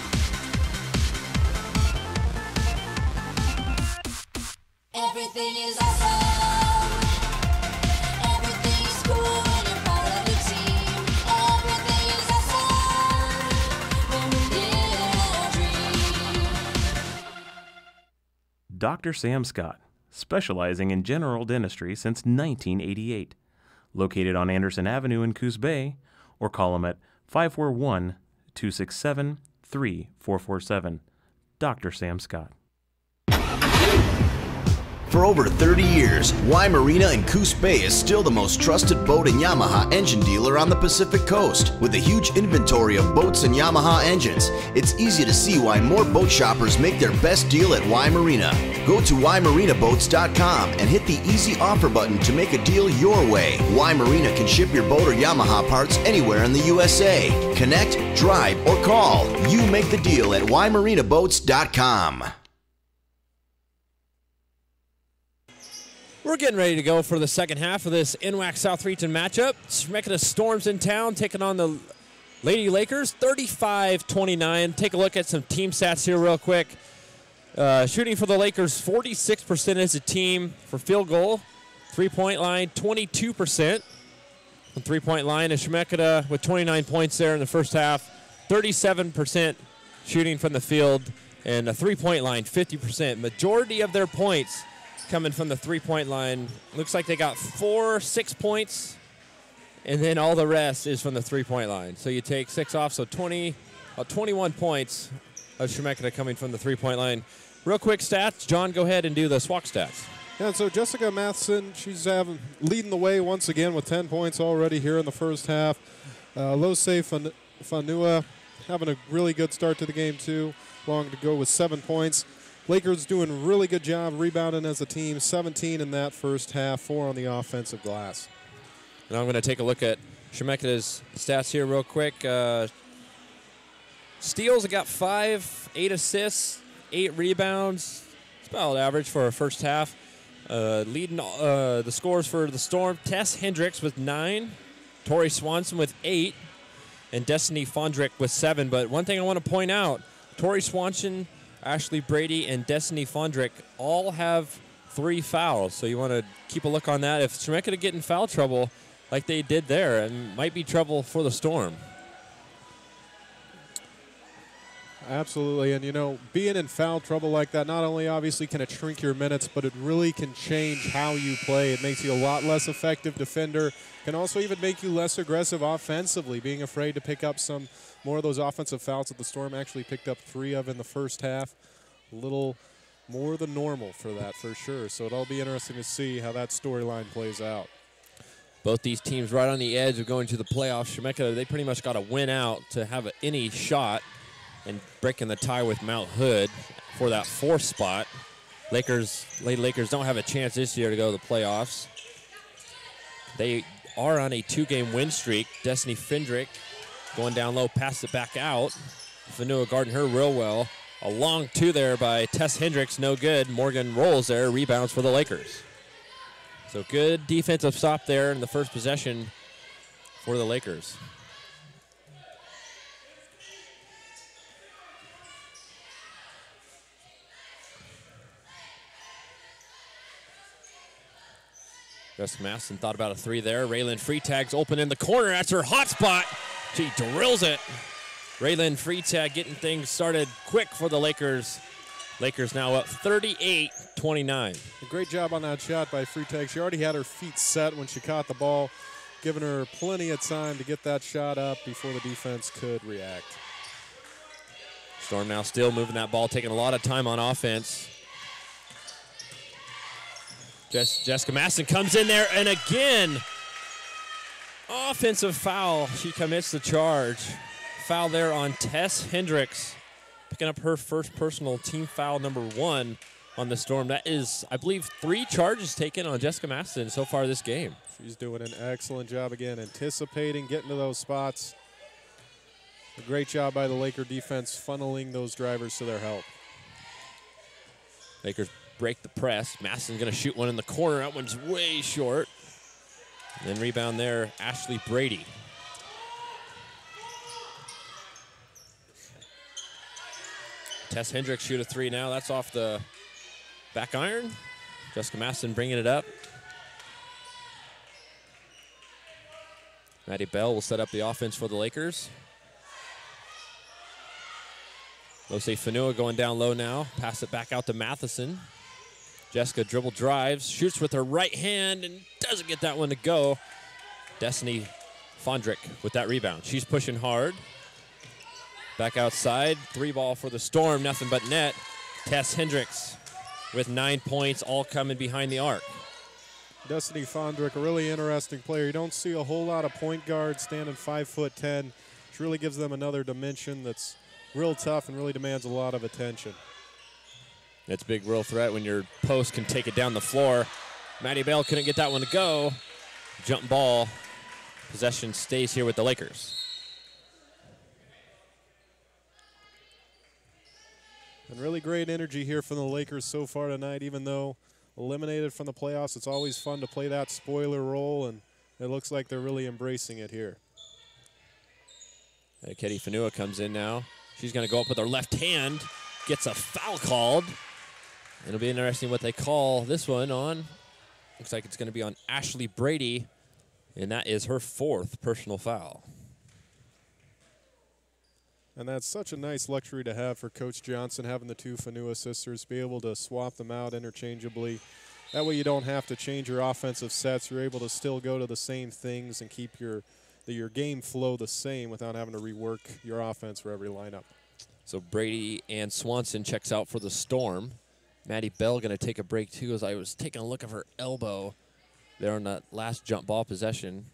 Everything is awesome. Everything is cool when you're part of a team. Everything is awesome when we're living our dream. Dr. Sam Scott, specializing in general dentistry since 1988. Located on Anderson Avenue in Coos Bay, or call him at 541-267-3447. Dr. Sam Scott. For over 30 years, Y Marina in Coos Bay is still the most trusted boat and Yamaha engine dealer on the Pacific Coast. With a huge inventory of boats and Yamaha engines, it's easy to see why more boat shoppers make their best deal at Y Marina. Go to ymarinaboats.com and hit the easy offer button to make a deal your way. Y Marina can ship your boat or Yamaha parts anywhere in the USA. Connect, drive, or call. You make the deal at ymarinaboats.com. We're getting ready to go for the second half of this NWAC South Region matchup. Chemeketa Storms in town taking on the Lady Lakers, 35-29. Take a look at some team stats here real quick. Shooting for the Lakers, 46% as a team for field goal. Three-point line, 22%. From three-point line, is Chemeketa with 29 points there in the first half. 37% shooting from the field, and a three-point line, 50%. Majority of their points coming from the three-point line. Looks like they got 6 points, and then all the rest is from the three-point line. So you take 6 off, so 21 points of Chemeketa coming from the three-point line. Real quick stats. John, go ahead and do the SWOCC stats. Yeah, and so Jessica Matheson, she's leading the way once again with 10 points already here in the first half. Lose Fanua having a really good start to the game too. Long to go with 7 points. Lakers doing a really good job rebounding as a team. 17 in that first half, 4 on the offensive glass. And I'm going to take a look at Chemeketa's stats here real quick. Steals, I got 5, 8 assists, 8 rebounds. It's about average for a first half. Leading the scores for the Storm, Tess Hendricks with 9, Tori Swanson with 8, and Destiny Fondrick with 7. But one thing I want to point out, Tori Swanson, Ashley Brady, and Destiny Fondrick all have 3 fouls. So you want to keep a look on that. If Chemeketa get in foul trouble like they did there, it might be trouble for the Storm. Absolutely, and you know, being in foul trouble like that, not only obviously can it shrink your minutes, but it really can change how you play. It makes you a lot less effective defender, can also even make you less aggressive offensively, being afraid to pick up some more of those offensive fouls that the Storm actually picked up 3 of in the first half. A little more than normal for that, for sure. So it'll be interesting to see how that storyline plays out. Both these teams right on the edge of going to the playoffs. Chemeketa, they pretty much got to win out to have any shot and breaking the tie with Mount Hood for that 4th spot. Lady Lakers don't have a chance this year to go to the playoffs. They are on a 2-game win streak. Destiny Findrick going down low, passed it back out. Fanua guarding her real well. A long 2 there by Tess Hendricks, no good. Morgan rolls there, rebounds for the Lakers. So good defensive stop there in the first possession for the Lakers. Jessica Masson thought about a 3 there. Raylan Freetag's open in the corner. That's her hot spot. She drills it. Raylan Freetag getting things started quick for the Lakers. Lakers now up 38-29. A great job on that shot by Freetag. She already had her feet set when she caught the ball, giving her plenty of time to get that shot up before the defense could react. Storm now still moving that ball, taking a lot of time on offense. Jessica Masson comes in there, and again, offensive foul. She commits the charge. Foul there on Tess Hendricks, picking up her first personal team foul, number 1 on the Storm. That is, I believe, 3 charges taken on Jessica Masson so far this game. She's doing an excellent job again, anticipating, getting to those spots. A great job by the Laker defense, funneling those drivers to their help. Lakers break the press. Masson's going to shoot one in the corner. That one's way short. And then rebound there, Ashley Brady. Tess Hendricks shoot a 3 now. That's off the back iron. Jessica Masson bringing it up. Maddie Bell will set up the offense for the Lakers. Lose Fanua going down low now. Pass it back out to Matheson. Jessica dribble drives, shoots with her right hand, and doesn't get that one to go. Destiny Fondrick with that rebound. She's pushing hard. Back outside, 3 ball for the Storm, nothing but net. Tess Hendricks with 9 points, all coming behind the arc. Destiny Fondrick, a really interesting player. You don't see a whole lot of point guards standing 5'10", which really gives them another dimension that's real tough and really demands a lot of attention. That's a big real threat when your post can take it down the floor. Maddie Bell couldn't get that one to go. Jump ball. Possession stays here with the Lakers. And really great energy here from the Lakers so far tonight. Even though eliminated from the playoffs, it's always fun to play that spoiler role, and it looks like they're really embracing it here. Katie Fanua comes in now. She's going to go up with her left hand, gets a foul called. It'll be interesting what they call this one on. Looks like it's going to be on Ashley Brady, and that is her 4th personal foul. And that's such a nice luxury to have for Coach Johnson, having the 2 Fanua sisters, be able to swap them out interchangeably. That way you don't have to change your offensive sets. You're able to still go to the same things and keep your game flow the same without having to rework your offense for every lineup. So Brady and Swanson checks out for the Storm. Maddie Bell going to take a break too, as I was taking a look at her elbow there on that last jump ball possession.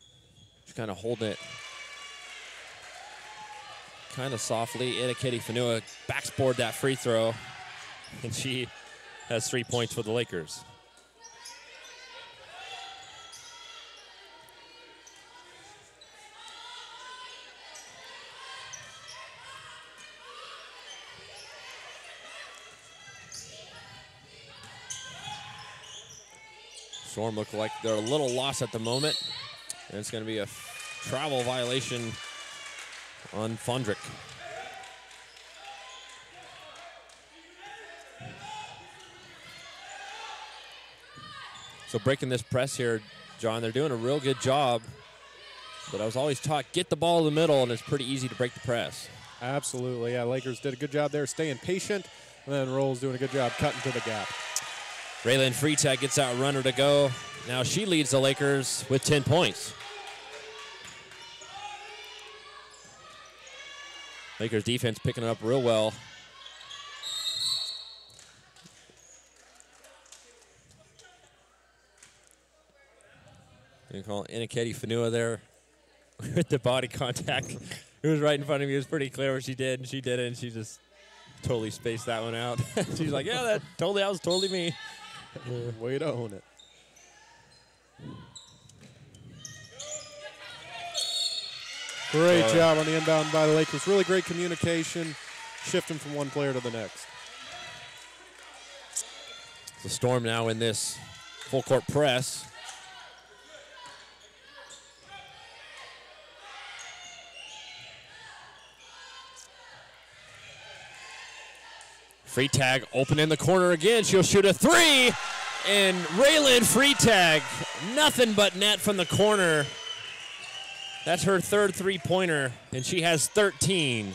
She's kind of holding it kind of softly. Katie Fanua backboard that free throw, and she has 3 points for the Lakers. Storm look like they're a little lost at the moment, and it's going to be a travel violation on Fondrick. So breaking this press here, John, they're doing a real good job, but I was always taught get the ball in the middle, and it's pretty easy to break the press. Absolutely, yeah, Lakers did a good job there staying patient, and then Rolls doing a good job cutting to the gap. Raylan Freitag gets that runner to go. Now she leads the Lakers with 10 points. Lakers defense picking it up real well. You call Katie Fanua there with the body contact. It was right in front of me. It was pretty clear what she did, and she did it, and she just totally spaced that one out. She's like, yeah, that was totally me. Way to own it. Great job on the inbound by the Lakers. Really great communication, shifting from one player to the next. The Storm now in this full court press. Freitag open in the corner again. She'll shoot a 3. And Raylan Freitag, nothing but net from the corner. That's her 3rd three-pointer, and she has 13.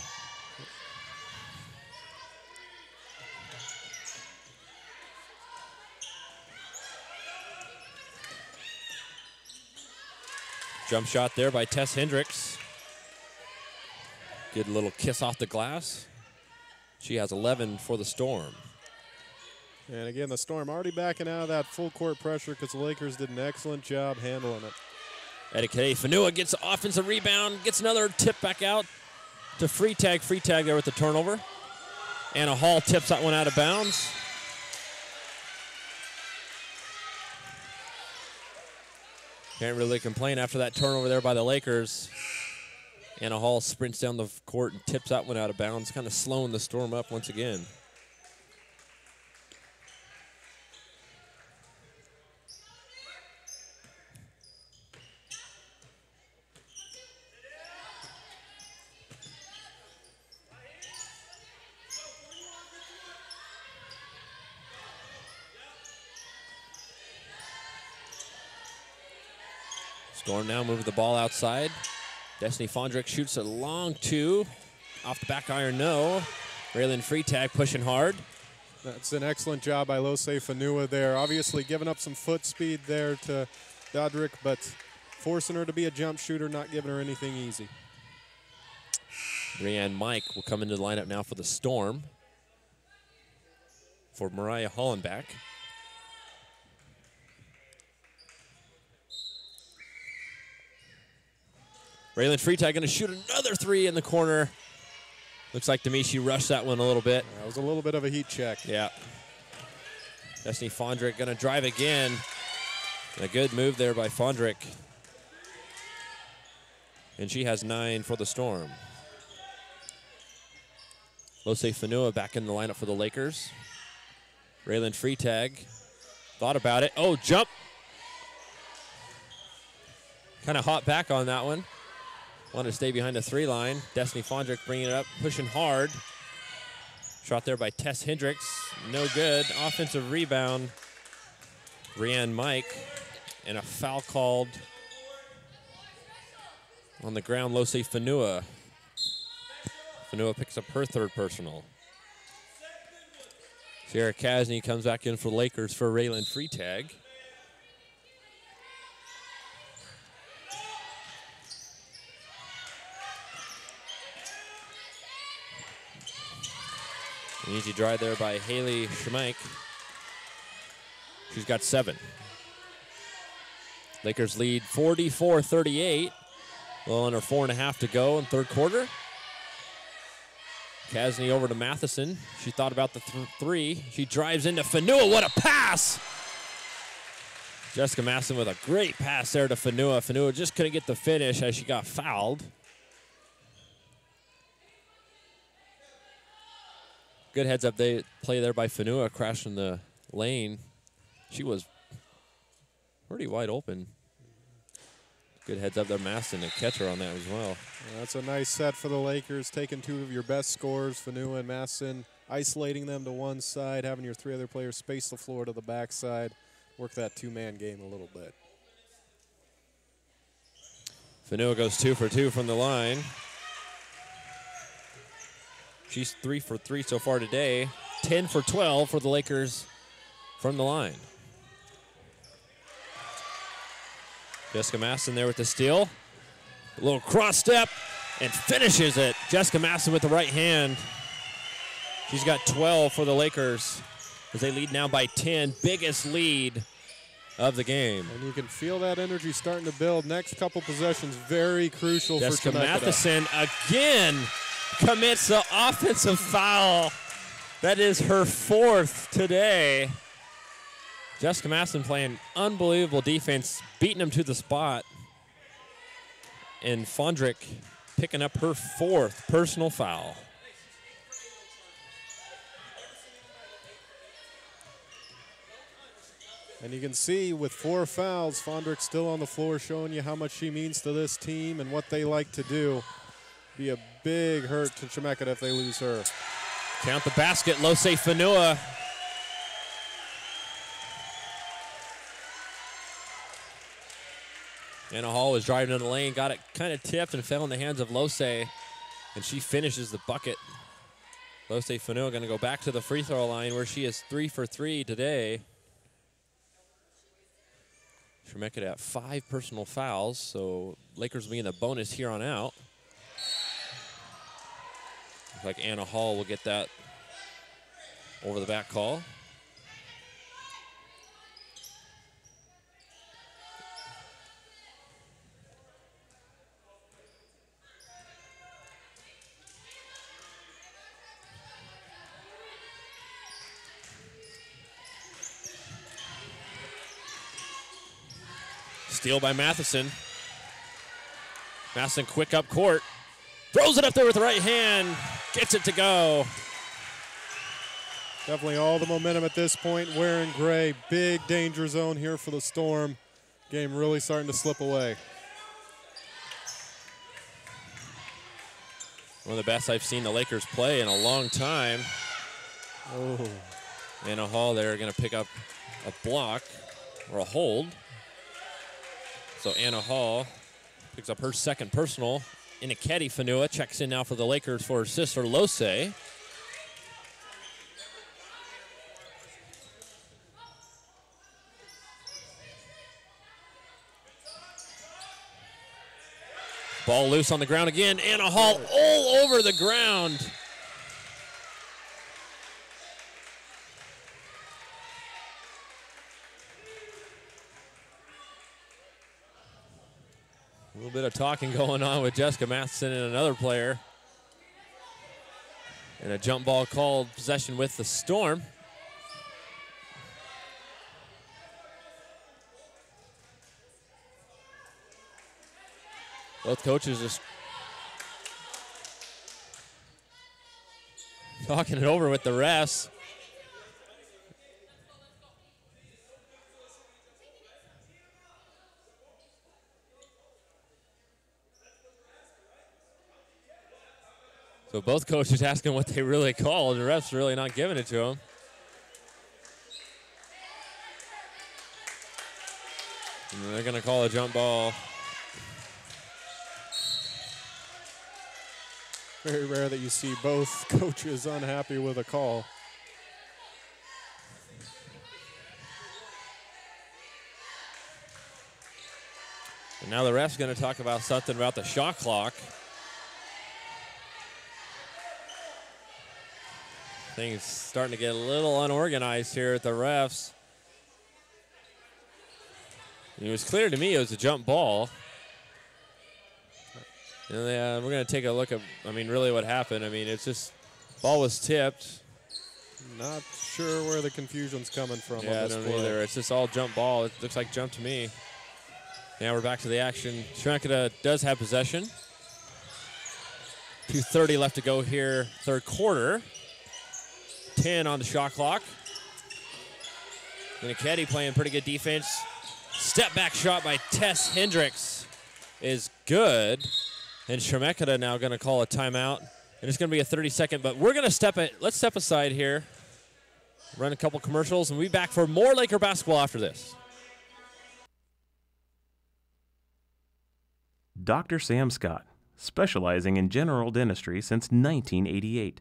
Jump shot there by Tess Hendricks. Good little kiss off the glass. She has 11 for the Storm. And again, the Storm already backing out of that full court pressure because the Lakers did an excellent job handling it. Katie Fanua gets an offensive rebound, gets another tip back out to Freitag. Freitag there with the turnover. Anna Hall tips that one out of bounds. Can't really complain after that turnover there by the Lakers. Anna Hall sprints down the court and tips that one out of bounds, kind of slowing the Storm up once again. Storm now moving the ball outside. Destiny Fondrick shoots a long 2. Off the back iron, no. Raylan Freitag pushing hard. That's an excellent job by Lose Fanua there. Obviously giving up some foot speed there to Dodrick, but forcing her to be a jump shooter, not giving her anything easy. Brianne Mike will come into the lineup now for the Storm. for Mariah Hollenbach. Raylan Freitag going to shoot another three in the corner. Looks like to me she rushed that one a little bit. That was a little bit of a heat check. Yeah. Destiny Fondrick going to drive again. A good move there by Fondrick. And she has 9 for the Storm. Lose Fanua back in the lineup for the Lakers. Raylan Freitag thought about it. Oh, jump. Kind of hot back on that one. Wanted to stay behind the 3 line. Destiny Fondrick bringing it up, pushing hard. Shot there by Tess Hendricks. No good. Offensive rebound. Brianne Mike. And a foul called on the ground. Lose Fanua. Fanua picks up her 3rd personal. Sierra Kasny comes back in for the Lakers for Raylan Freitag. An easy drive there by Haley Schmeich. She's got 7. Lakers lead 44-38. A little under 4.5 to go in 3rd quarter. Kasny over to Matheson. She thought about the 3. She drives into Fanua. What a pass! Jessica Masson with a great pass there to Fanua. Fanua just couldn't get the finish as she got fouled. Good heads up play there by Fanua, crashing the lane. She was pretty wide open. Good heads up there, Masson, to catch her on that as well. That's a nice set for the Lakers, taking 2 of your best scorers, Fanua and Masson, isolating them to one side, having your 3 other players space the floor to the backside, work that 2-man game a little bit. Fanua goes 2 for 2 from the line. She's 3 for 3 so far today. 10 for 12 for the Lakers from the line. Jessica Masson there with the steal. A little cross step and finishes it. Jessica Masson with the right hand. She's got 12 for the Lakers as they lead now by 10. Biggest lead of the game. And you can feel that energy starting to build. Next couple possessions, very crucial for Chemeketa. Jessica Matheson again commits the offensive foul. That is her 4th today. Jessica Masson playing unbelievable defense, beating them to the spot. And Fondrick picking up her 4th personal foul. And you can see with 4 fouls, Fondrick still on the floor, showing you how much she means to this team and what they like to do. Be a big hurt to Chemeketa if they lose her. Count the basket, Lose Fanua. Anna Hall was driving in the lane, got it kind of tipped and fell in the hands of Lose, and she finishes the bucket. Lose Fanua going to go back to the free throw line where she is 3 for 3 today. Chemeketa at 5 personal fouls, so Lakers will be in the bonus here on out. Looks like Anna Hall will get that over the back call. Steal by Matheson. Matheson quick up court. Throws it up there with the right hand. Gets it to go. Definitely all the momentum at this point. Wearing gray. Big danger zone here for the Storm. Game really starting to slip away. One of the best I've seen the Lakers play in a long time. Oh. Anna Hall there going to pick up a block or a hold. So Anna Hall picks up her 2nd personal. Iniketi Fanua checks in now for the Lakers for her sister Lose. Ball loose on the ground again. Anna Hall all over the ground. little bit of talking going on with Jessica Matheson and another player. And a jump ball called, possession with the Storm. Both coaches just talking it over with the refs. So both coaches asking what they really called. The refs really not giving it to them. And they're going to call a jump ball. Very rare that you see both coaches unhappy with a call. And now the ref's going to talk about something about the shot clock. Things starting to get a little unorganized here at the refs. It was clear to me it was a jump ball. And we're going to take a look at, really what happened. It's just, ball was tipped. Not sure where the confusion's coming from. Yeah, on this I don't play. either. It's just all jump ball. It looks like jump to me. Now we're back to the action. Chemeketa does have possession. 2:30 left to go here, third quarter. 10 on the shot clock. Chemeketa playing pretty good defense. Step back shot by Tess Hendricks is good. And Chemeketa now going to call a timeout. And it's going to be a 30-second, but we're going to let's step aside here, run a couple commercials, and we'll be back for more Laker basketball after this. Dr. Sam Scott, specializing in general dentistry since 1988.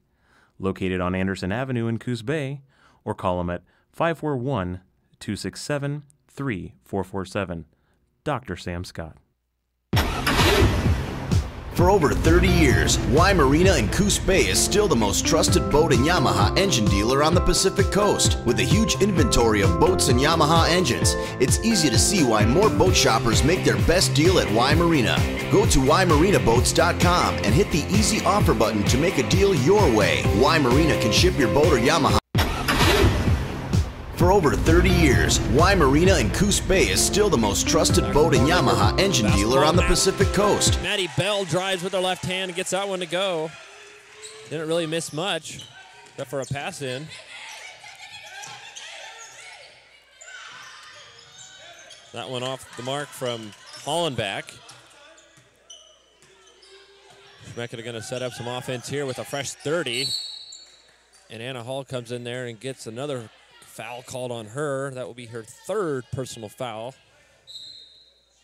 Located on Anderson Avenue in Coos Bay, or call him at 541-267-3447. Dr. Sam Scott. For over 30 years, Y Marina in Coos Bay is still the most trusted boat and Yamaha engine dealer on the Pacific Coast. With a huge inventory of boats and Yamaha engines, it's easy to see why more boat shoppers make their best deal at Y Marina. Go to ymarinaboats.com and hit the easy offer button to make a deal your way. Y Marina can ship your boat or Yamaha. For over 30 years, Y Marina in Coos Bay is still the most trusted boat and Yamaha engine dealer on the Pacific Coast. Maddie Bell drives with her left hand and gets that one to go. Didn't really miss much, except for a pass in. That one off the mark from Hollenbach. Chemeketa going to set up some offense here with a fresh 30. And Anna Hall comes in there and gets another foul called on her. That will be her third personal foul.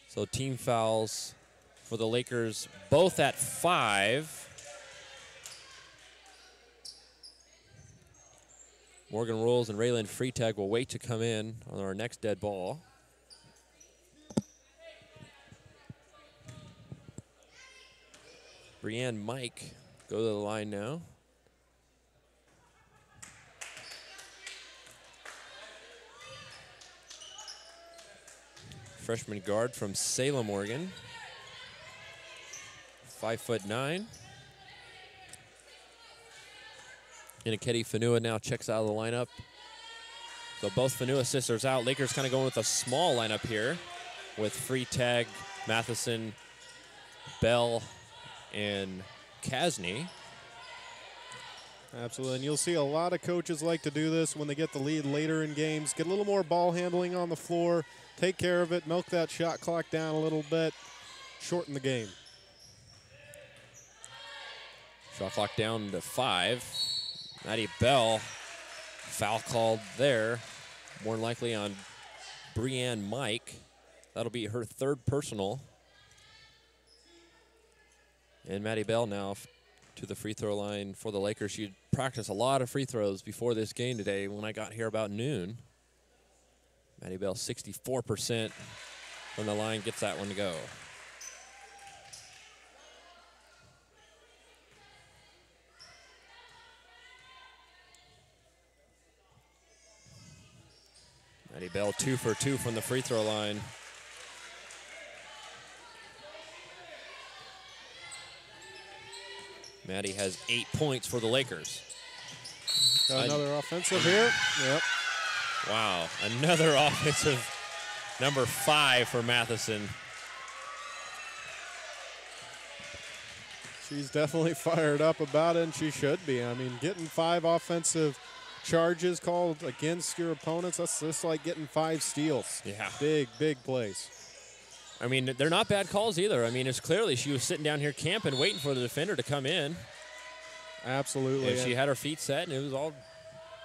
So team fouls for the Lakers, both at 5. Morgan Rolls and Raylan Freitag will wait to come in on our next dead ball. Brianne Mike go to the line now. Freshman guard from Salem, Oregon. 5'9". Chemeketa Fanua now checks out of the lineup. So both Fanua sisters out. Lakers kind of going with a small lineup here with Freitag, Matheson, Bell, and Kasny. Absolutely, and you'll see a lot of coaches like to do this when they get the lead later in games. Get a little more ball handling on the floor, take care of it, milk that shot clock down a little bit, shorten the game. Shot clock down to 5. Maddie Bell, foul called there, more than likely on Brianne Mike. That'll be her third personal. And Maddie Bell now to the free throw line for the Lakers. She practiced a lot of free throws before this game today when I got here about noon. Maddie Bell, 64% from the line, gets that one to go. Maddie Bell 2 for 2 from the free throw line. Maddie has 8 points for the Lakers. Got another offensive here. Yep. Wow, another offensive number 5 for Matheson. She's definitely fired up about it, and she should be. I mean, getting 5 offensive charges called against your opponents, that's just like getting 5 steals. Yeah. Big, big plays. I mean, they're not bad calls either. I mean, it's clearly she was sitting down here camping, waiting for the defender to come in. Absolutely. And she had her feet set, and it was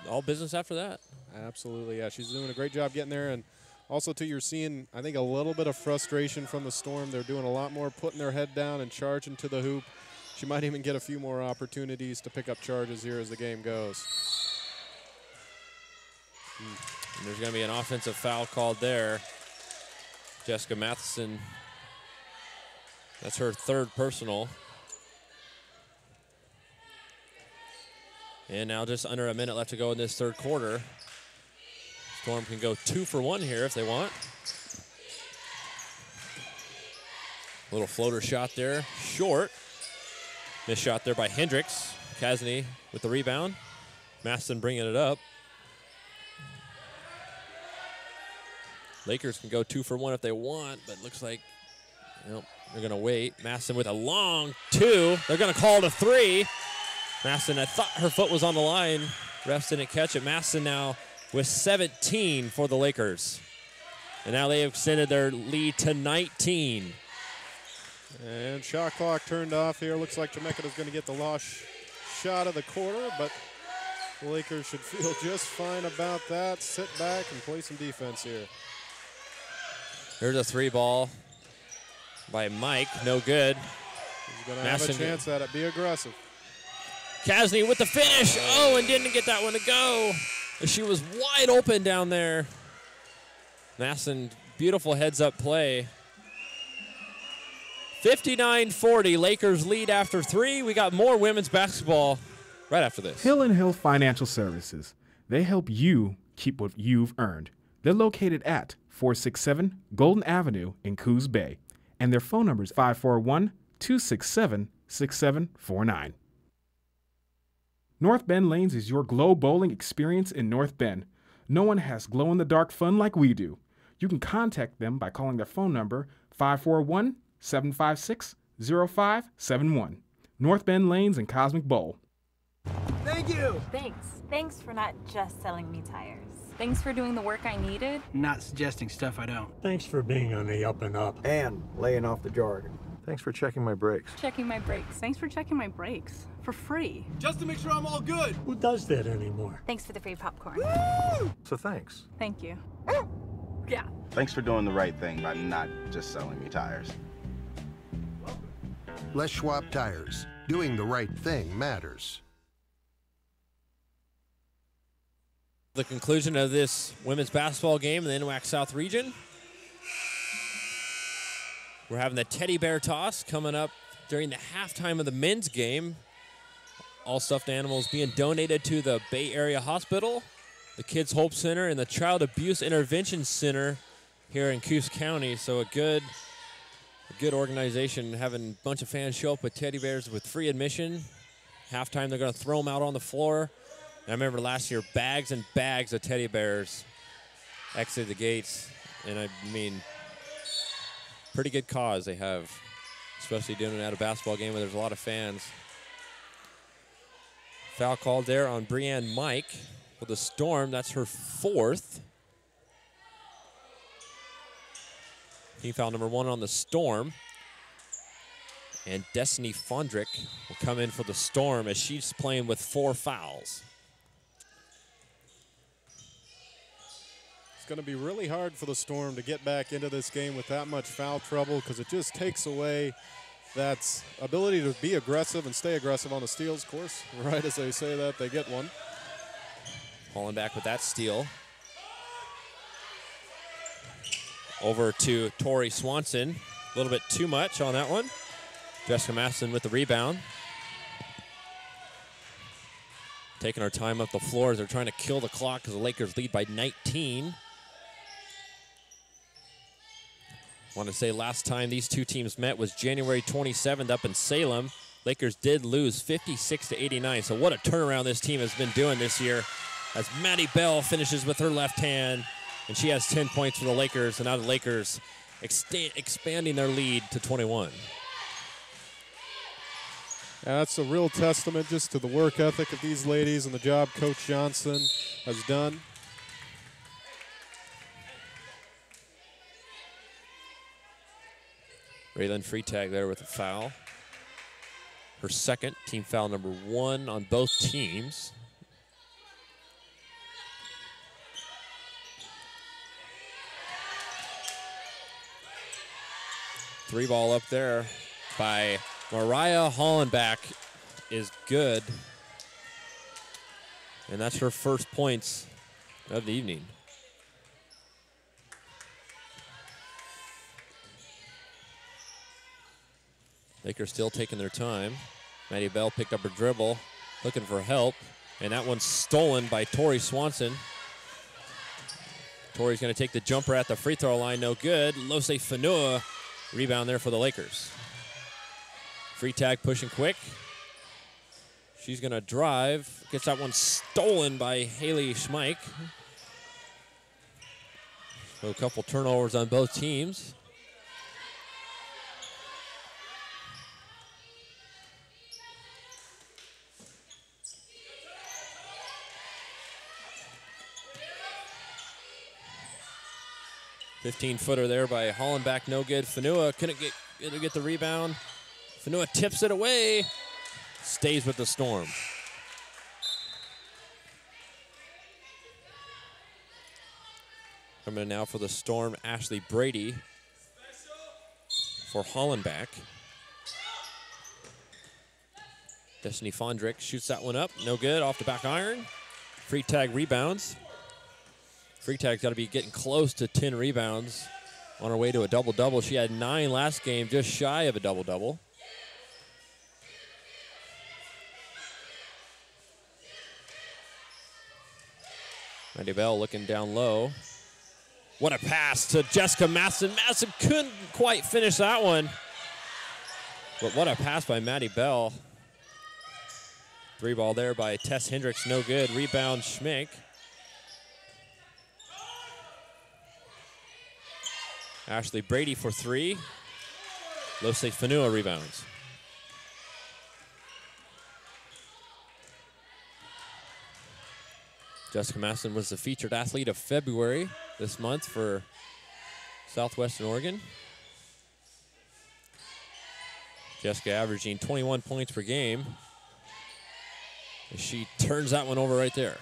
all business after that. Absolutely, yeah. She's doing a great job getting there. And also, too, you're seeing, I think, a little bit of frustration from the Storm. They're doing a lot more putting their head down and charging to the hoop. She might even get a few more opportunities to pick up charges here as the game goes. And there's going to be an offensive foul called there. Jessica Matheson, that's her 3rd personal. And now just under a minute left to go in this 3rd quarter. Storm can go 2 for 1 here if they want. Little floater shot there, short. Missed shot there by Hendricks. Kasny with the rebound. Matheson bringing it up. Lakers can go 2 for 1 if they want, but looks like they're going to wait. Matheson with a long 2. They're going to call it a 3. Matheson, I thought her foot was on the line. Refs didn't catch it. Matheson now with 17 for the Lakers. And now they have extended their lead to 19. And shot clock turned off here. Looks like Chemeketa is going to get the lost shot of the quarter, but the Lakers should feel just fine about that. Sit back and play some defense here. Here's a 3 ball by Mike. No good. He's going to have a chance at it. Be aggressive. Kasny with the finish. Oh, and didn't get that one to go. She was wide open down there. Matheson, beautiful heads-up play. 59-40, Lakers lead after 3. We got more women's basketball right after this. Hill & Hill Financial Services. They help you keep what you've earned. They're located at 467 Golden Avenue in Coos Bay. And their phone number is 541-267-6749. North Bend Lanes is your glow bowling experience in North Bend. No one has glow-in-the-dark fun like we do. You can contact them by calling their phone number 541-756-0571. North Bend Lanes and Cosmic Bowl. Thank you! Thanks. Thanks for not just selling me tires. Thanks for doing the work I needed. Not suggesting stuff I don't. Thanks for being on the up and up. And laying off the jargon. Thanks for checking my brakes. Checking my brakes. Thanks for checking my brakes. For free. Just to make sure I'm all good. Who does that anymore? Thanks for the free popcorn. Woo! So thanks. Thank you. Yeah. Thanks for doing the right thing by not just selling me tires. Les Schwab Tires. Doing the right thing matters. The conclusion of this women's basketball game in the NWAC South region. We're having the teddy bear toss coming up during the halftime of the men's game. All stuffed animals being donated to the Bay Area Hospital, the Kids Hope Center, and the Child Abuse Intervention Center here in Coos County. So a good organization, having a bunch of fans show up with teddy bears with free admission. Halftime, they're going to throw them out on the floor. And I remember last year, bags and bags of teddy bears exited the gates. And I mean, pretty good cause they have, especially doing it at a basketball game where there's a lot of fans. Foul called there on Breanne Mike for the Storm. That's her 4th. Team foul number 1 on the Storm. And Destiny Fondrick will come in for the Storm as she's playing with 4 fouls. It's going to be really hard for the Storm to get back into this game with that much foul trouble because it just takes away that ability to be aggressive and stay aggressive on the steals. Of course, right as they say that, they get one. Falling back with that steal. Over to Tori Swanson. A little bit too much on that one. Jessica Matheson with the rebound. Taking our time up the floor as they're trying to kill the clock because the Lakers lead by 19. Want to say last time these two teams met was January 27th up in Salem. Lakers did lose 56-89, so what a turnaround this team has been doing this year as Maddie Bell finishes with her left hand, and she has 10 points for the Lakers, and now the Lakers expanding their lead to 21. Yeah, that's a real testament just to the work ethic of these ladies and the job Coach Johnson has done. Raylan Freitag there with a foul. Her second, team foul number 1 on both teams. Three ball up there by Mariah Hollenbach is good. And that's her first points of the evening. Lakers still taking their time. Maddie Bell picked up her dribble, looking for help, and that one's stolen by Tori Swanson. Tori's going to take the jumper at the free throw line, no good. Lose Fanua, rebound there for the Lakers. Freitag pushing quick. She's going to drive, gets that one stolen by Haley Schmeich. So a couple turnovers on both teams. .15-footer there by Hollenbach, no good. Fanua couldn't get the rebound. Fanua tips it away, stays with the Storm. Coming in now for the Storm, Ashley Brady for Hollenbach. Destiny Fondrick shoots that one up, no good, off the back iron. Freitag rebounds. Freitag's got to be getting close to 10 rebounds on her way to a double-double. She had 9 last game, just shy of a double-double. Maddie Bell looking down low. What a pass to Jessica Masson. Masson couldn't quite finish that one. But what a pass by Maddie Bell. Three ball there by Tess Hendricks, no good. Rebound Schmeich. Ashley Brady for 3. Lose Fanua rebounds. Jessica Masson was the featured athlete of February this month for Southwestern Oregon. Jessica averaging 21 points per game. And she turns that one over right there.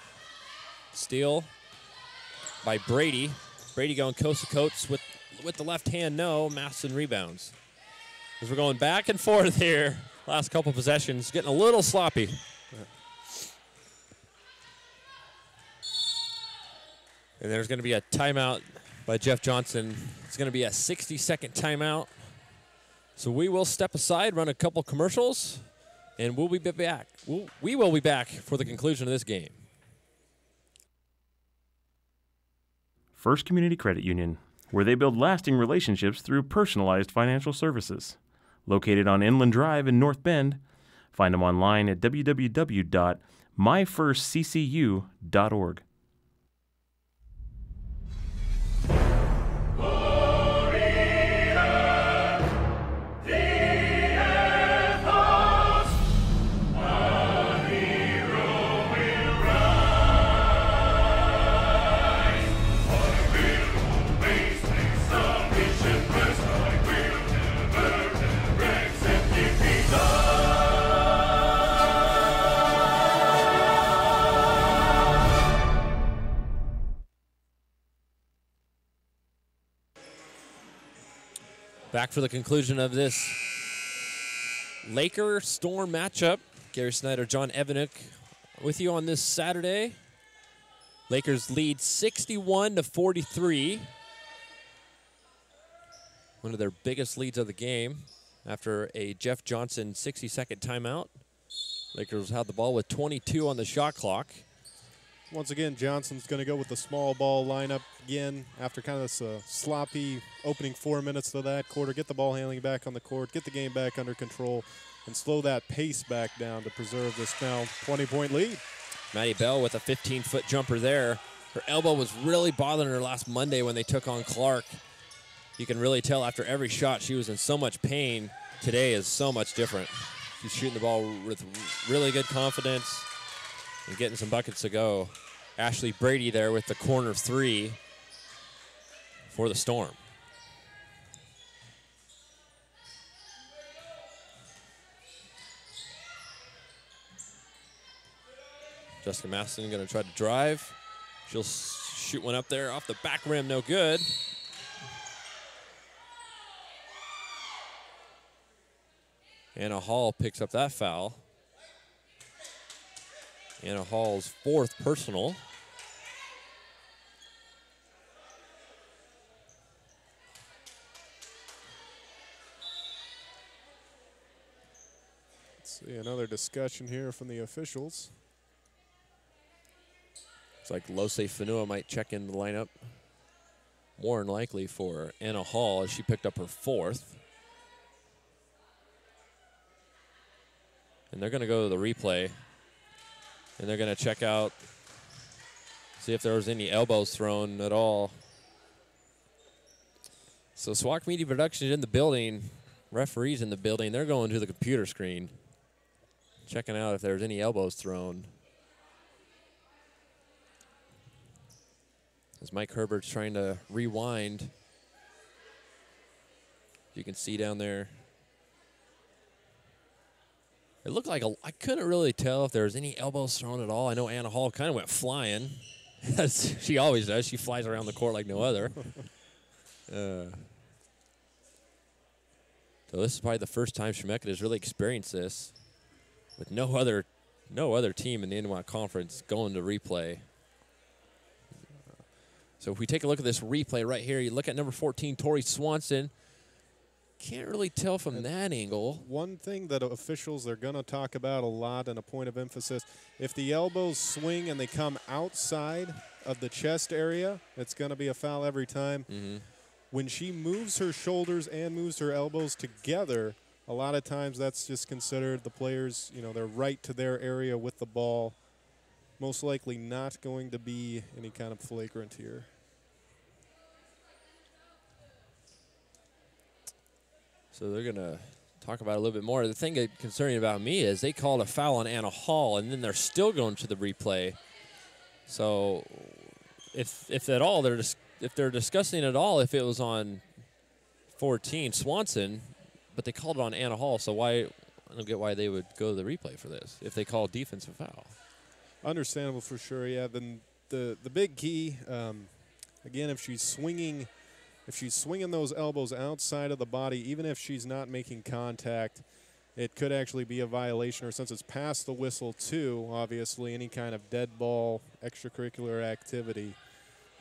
Steal by Brady. Brady going coast to coast with the left hand, no. Masson rebounds. As we're going back and forth here, last couple possessions, getting a little sloppy. And there's going to be a timeout by Jeff Johnson. It's going to be a 60-second timeout. So we will step aside, run a couple commercials, and we'll be back. We will be back for the conclusion of this game. First Community Credit Union, where they build lasting relationships through personalized financial services. Located on Inland Drive in North Bend, find them online at www.myfirstccu.org. Back for the conclusion of this Laker-Storm matchup. Gerry Snyder, John Evanick with you on this Saturday. Lakers lead 61-43. One of their biggest leads of the game after a Jeff Johnson 60-second timeout. Lakers had the ball with 22 on the shot clock. Once again, Johnson's going to go with the small ball lineup again after kind of this sloppy opening 4 minutes of that quarter. Get the ball handling back on the court, get the game back under control, and slow that pace back down to preserve this now 20-point lead. Maddie Bell with a 15-foot jumper there. Her elbow was really bothering her last Monday when they took on Clark. You can really tell after every shot she was in so much pain. Today is so much different. She's shooting the ball with really good confidence and getting some buckets to go. Ashley Brady there with the corner 3 for the Storm. Jessica Maston going to try to drive. She'll shoot one up there off the back rim, no good. Anna Hall picks up that foul. Anna Hall's 4th personal. Let's see, another discussion here from the officials. It's like Lose Fanua might check in the lineup. More than likely for Anna Hall as she picked up her 4th. And they're going to go to the replay. And they're going to check out, see if there was any elbows thrown at all. So SWOCC Media Production is in the building. Referees in the building. They're going to the computer screen, checking out if there's any elbows thrown. As Mike Herbert's trying to rewind. You can see down there. It looked like I couldn't really tell if there was any elbows thrown at all. I know Anna Hall kind of went flying, as she always does. She flies around the court like no other. So this is probably the first time Chemeketa has really experienced this, with no other team in the NWAC conference going to replay. So if we take a look at this replay right here, you look at number 14, Tori Swanson. Can't really tell from that angle. One thing that officials are going to talk about a lot, and a point of emphasis, if the elbows swing and they come outside of the chest area, it's going to be a foul every time. When she moves her shoulders and moves her elbows together, a lot of times that's just considered the players, they're right to their area with the ball. Most likely not going to be any kind of flagrant here. So they're going to talk about it a little bit more. The thing concerning about me is they called a foul on Anna Hall, and then they're still going to the replay. So if at all, if they're discussing at all if it was on 14, Swanson, but they called it on Anna Hall, so I don't get why they would go to the replay for this if they call defensive foul. Understandable for sure, yeah. Then the big key, again, if she's swinging those elbows outside of the body, even if she's not making contact, it could actually be a violation, or since it's past the whistle too, obviously, any kind of dead ball, extracurricular activity,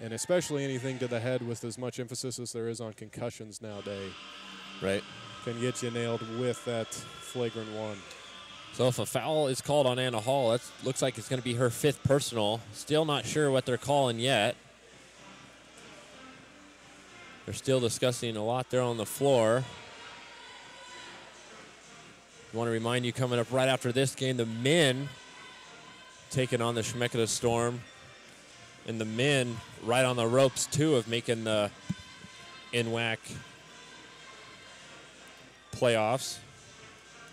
and especially anything to the head with as much emphasis as there is on concussions nowadays. Right. Can get you nailed with that flagrant one. So if a foul is called on Anna Hall, that looks like it's going to be her 5th personal. Still not sure what they're calling yet. They're still discussing a lot there on the floor. I want to remind you, coming up right after this game, the men taking on the Chemeketa Storm. And the men right on the ropes, too, of making the NWAC playoffs.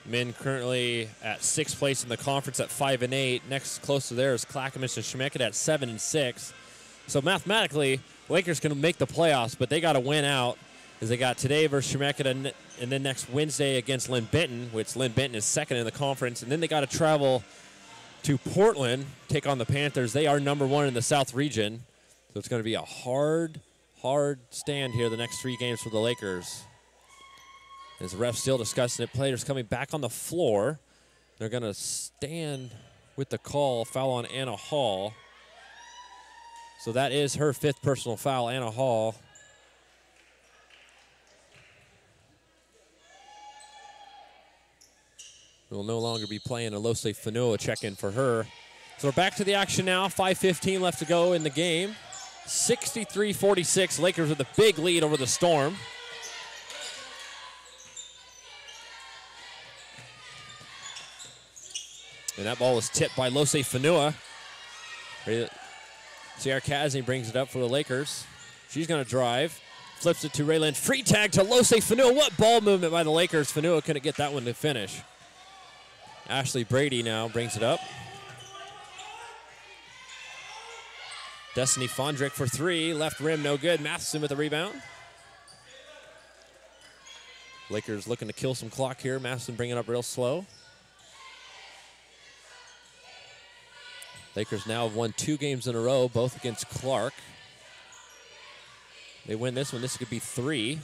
Men currently at 6th place in the conference at 5-8. Next close to there is Clackamas and Chemeketa at 7-6. So mathematically, Lakers can make the playoffs, but they got to win out, as they got today versus Chemeketa, and then next Wednesday against Lynn Benton, which Lynn Benton is 2nd in the conference, and then they got to travel to Portland, take on the Panthers. They are number 1 in the South region, so it's going to be a hard stand here the next 3 games for the Lakers. As the ref's still discussing it, players coming back on the floor. They're going to stand with the call, foul on Anna Hall. So that is her 5th personal foul, Anna Hall. Will no longer be playing a Lose Fanua check-in for her. So we're back to the action now. 5:15 left to go in the game. 63-46. Lakers with a big lead over the Storm. And that ball was tipped by Lose Fanua. Sierra Kazni brings it up for the Lakers. She's going to drive. Flips it to Raylan. Free tag to Lose Fanua. What ball movement by the Lakers. Fanua couldn't get that one to finish. Ashley Brady now brings it up. Destiny Fondrick for three. Left rim, no good. Matheson with the rebound. Lakers looking to kill some clock here. Matheson bringing it up real slow. Lakers now have won 2 games in a row, both against Clark. They win this one, this could be 3.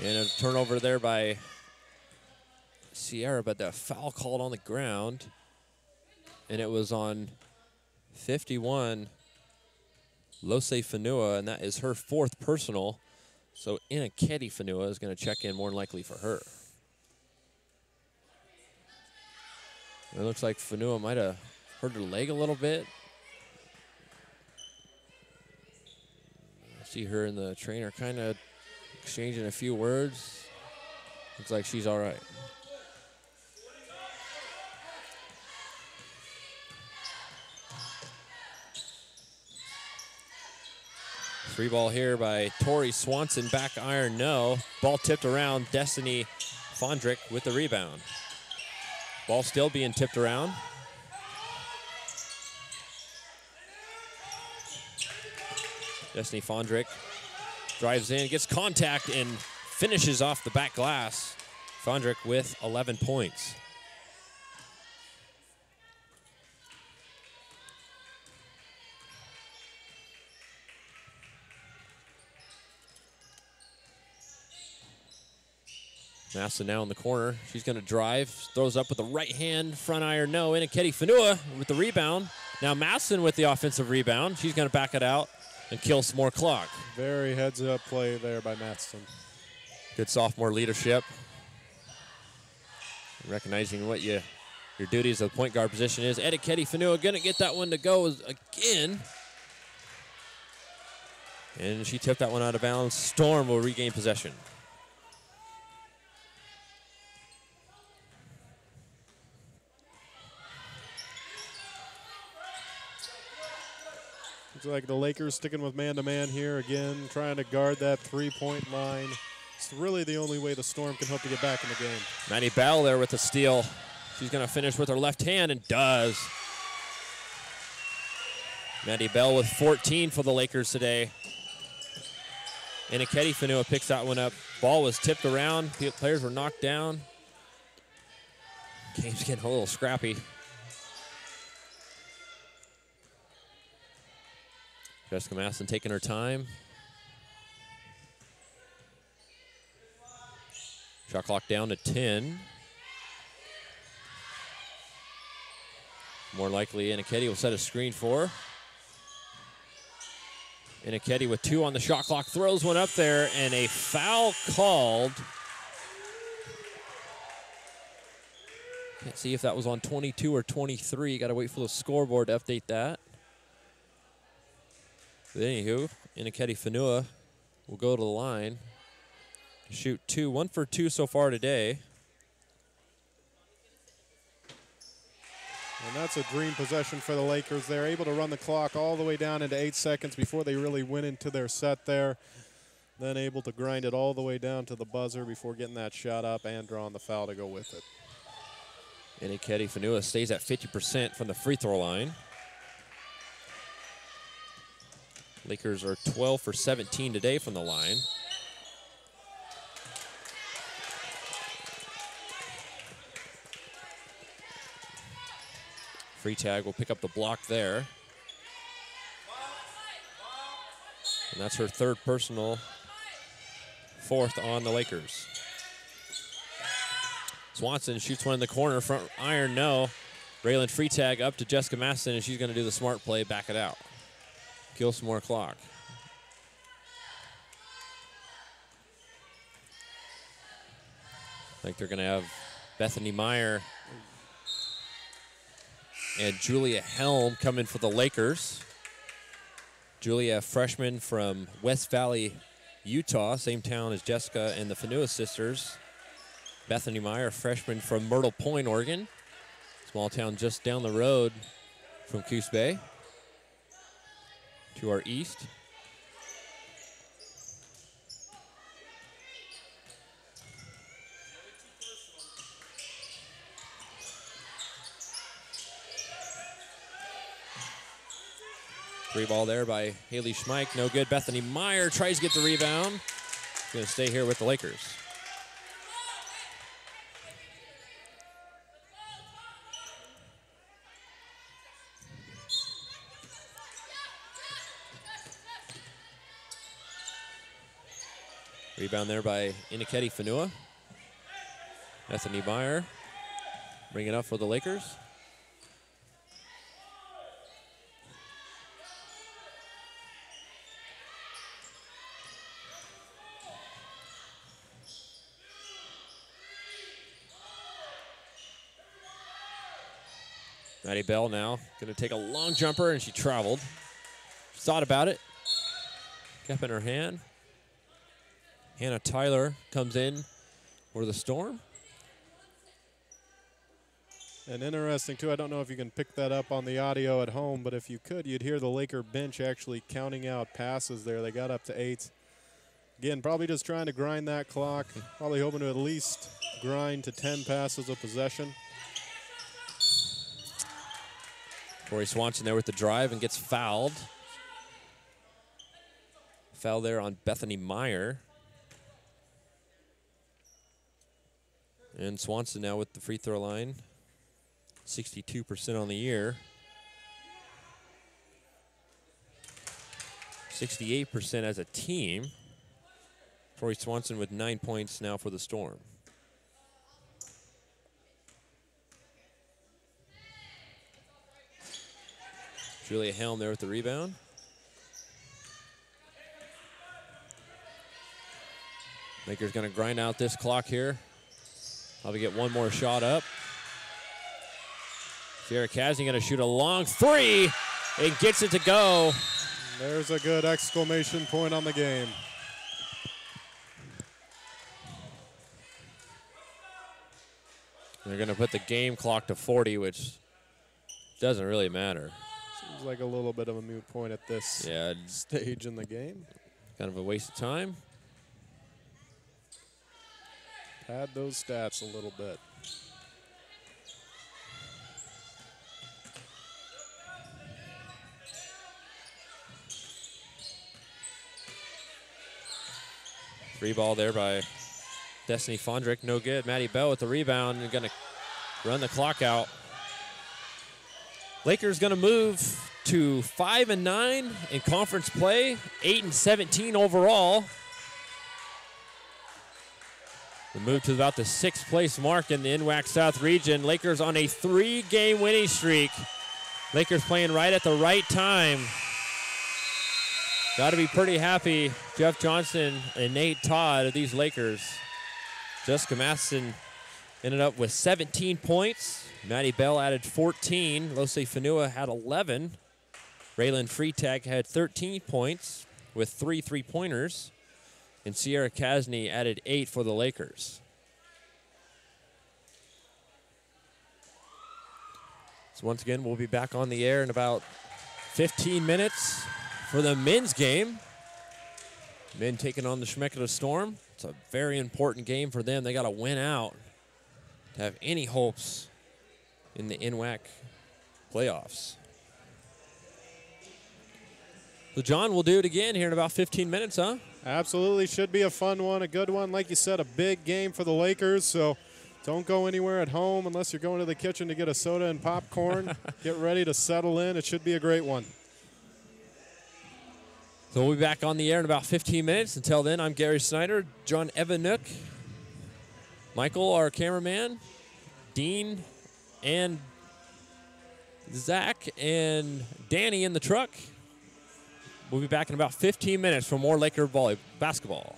And a turnover there by Sierra, but the foul called on the ground. And it was on 51, Lose Fanua, and that is her 4th personal. So Inaketi Fanua is going to check in more than likely for her. It looks like Fanua might have hurt her leg a little bit. I see her and the trainer kind of exchanging a few words. Looks like she's all right. Free ball here by Tori Swanson, back iron, no. Ball tipped around, Destiny Fondrick with the rebound. Ball still being tipped around. Destiny Fondrick drives in, gets contact, and finishes off the back glass. Fondrick with 11 points. Massa now in the corner. She's going to drive. Throws up with the right hand. Front iron, no. Inaketi Fanua with the rebound. Now Masson with the offensive rebound. She's going to back it out and kill some more clock. Very heads-up play there by Matheson. Good sophomore leadership. Recognizing what your duties of the point guard position is. Inaketi Fanua going to get that one to go again. And she tipped that one out of bounds. Storm will regain possession. Looks like the Lakers sticking with man-to-man here again, trying to guard that three-point line. It's really the only way the Storm can hope to get back in the game. Maddie Bell there with the steal. She's going to finish with her left hand and does. Maddie Bell with 14 for the Lakers today. Inaketi Fanua picks that one up. Ball was tipped around. Players were knocked down. Game's getting a little scrappy. Jessica Masson taking her time. Shot clock down to 10. More likely, Inaketi will set a screen for her. Inaketi with 2 on the shot clock, throws one up there, and a foul called. Can't see if that was on 22 or 23. Got to wait for the scoreboard to update that. But anywho, Inaketi Fanua will go to the line. Shoot 2, 1 for 2 so far today. And that's a dream possession for the Lakers. They're able to run the clock all the way down into 8 seconds before they really went into their set there. Then able to grind it all the way down to the buzzer before getting that shot up and drawing the foul to go with it. Inaketi Fanua stays at 50% from the free throw line. Lakers are 12 for 17 today from the line. Free tag will pick up the block there. And that's her 3rd personal, 4th on the Lakers. Swanson shoots one in the corner, front iron, no. Raylan free tag up to Jessica Masson, and she's going to do the smart play, back it out. Kill some more clock. I think they're going to have Bethany Meyer And Julia Helm coming for the Lakers. Julia, a freshman from West Valley, Utah, same town as Jessica and the Fanua sisters. Bethany Meyer, freshman from Myrtle Point, Oregon. Small town just down the road from Coos Bay. To our east. Three ball there by Haley Schmeich, no good. Bethany Meyer tries to get the rebound. Going to stay here with the Lakers. Rebound there by Iniketi Fanua. Bethany Meyer bring it up for the Lakers. Maddie Bell now going to take a long jumper, and she traveled. Thought about it. Kept in her hand. Hannah Tyler comes in for the Storm. And interesting, too, I don't know if you can pick that up on the audio at home, but if you could, you'd hear the Laker bench actually counting out passes there. They got up to 8. Again, probably just trying to grind that clock. Probably hoping to at least grind to 10 passes of possession. Tori Swanson there with the drive and gets fouled. Foul there on Bethany Meyer. And Swanson now with the free throw line. 62% on the year. 68% as a team. Tori Swanson with 9 points now for the Storm. Julia Helm there with the rebound. Lakers going to grind out this clock here. Probably get one more shot up. Sierra Casney going to shoot a long three and gets it to go. There's a good exclamation point on the game. They're going to put the game clock to 40, which doesn't really matter. Seems like a little bit of a moot point at this stage in the game. Kind of a waste of time. Pad those stats a little bit. Free ball there by Destiny Fondrick, no good. Maddie Bell with the rebound and going to run the clock out. Lakers going to move to 5-9 in conference play, 8-17 overall. We move to about the 6th place mark in the NWAC South region. Lakers on a 3-game winning streak. Lakers playing right at the right time. Got to be pretty happy, Jeff Johnson and Nate Todd of these Lakers. Jessica Matheson ended up with 17 points. Maddie Bell added 14. Lose Fanua had 11. Raylan Freetag had 13 points with 3 3-pointers. And Sierra Casney added 8 for the Lakers. So once again, we'll be back on the air in about 15 minutes for the men's game. Men taking on the Chemeketa Storm. It's a very important game for them. They got to win out to have any hopes in the NWAC playoffs. So, John, we'll do it again here in about 15 minutes, huh? Absolutely. Should be a fun one, a good one. Like you said, a big game for the Lakers, so don't go anywhere at home unless you're going to the kitchen to get a soda and popcorn. Get ready to settle in. It should be a great one. So we'll be back on the air in about 15 minutes. Until then, I'm Gary Snyder, John Evanook, Michael, our cameraman, Dean, and Zach, and Danny in the truck. We'll be back in about 15 minutes for more Laker basketball.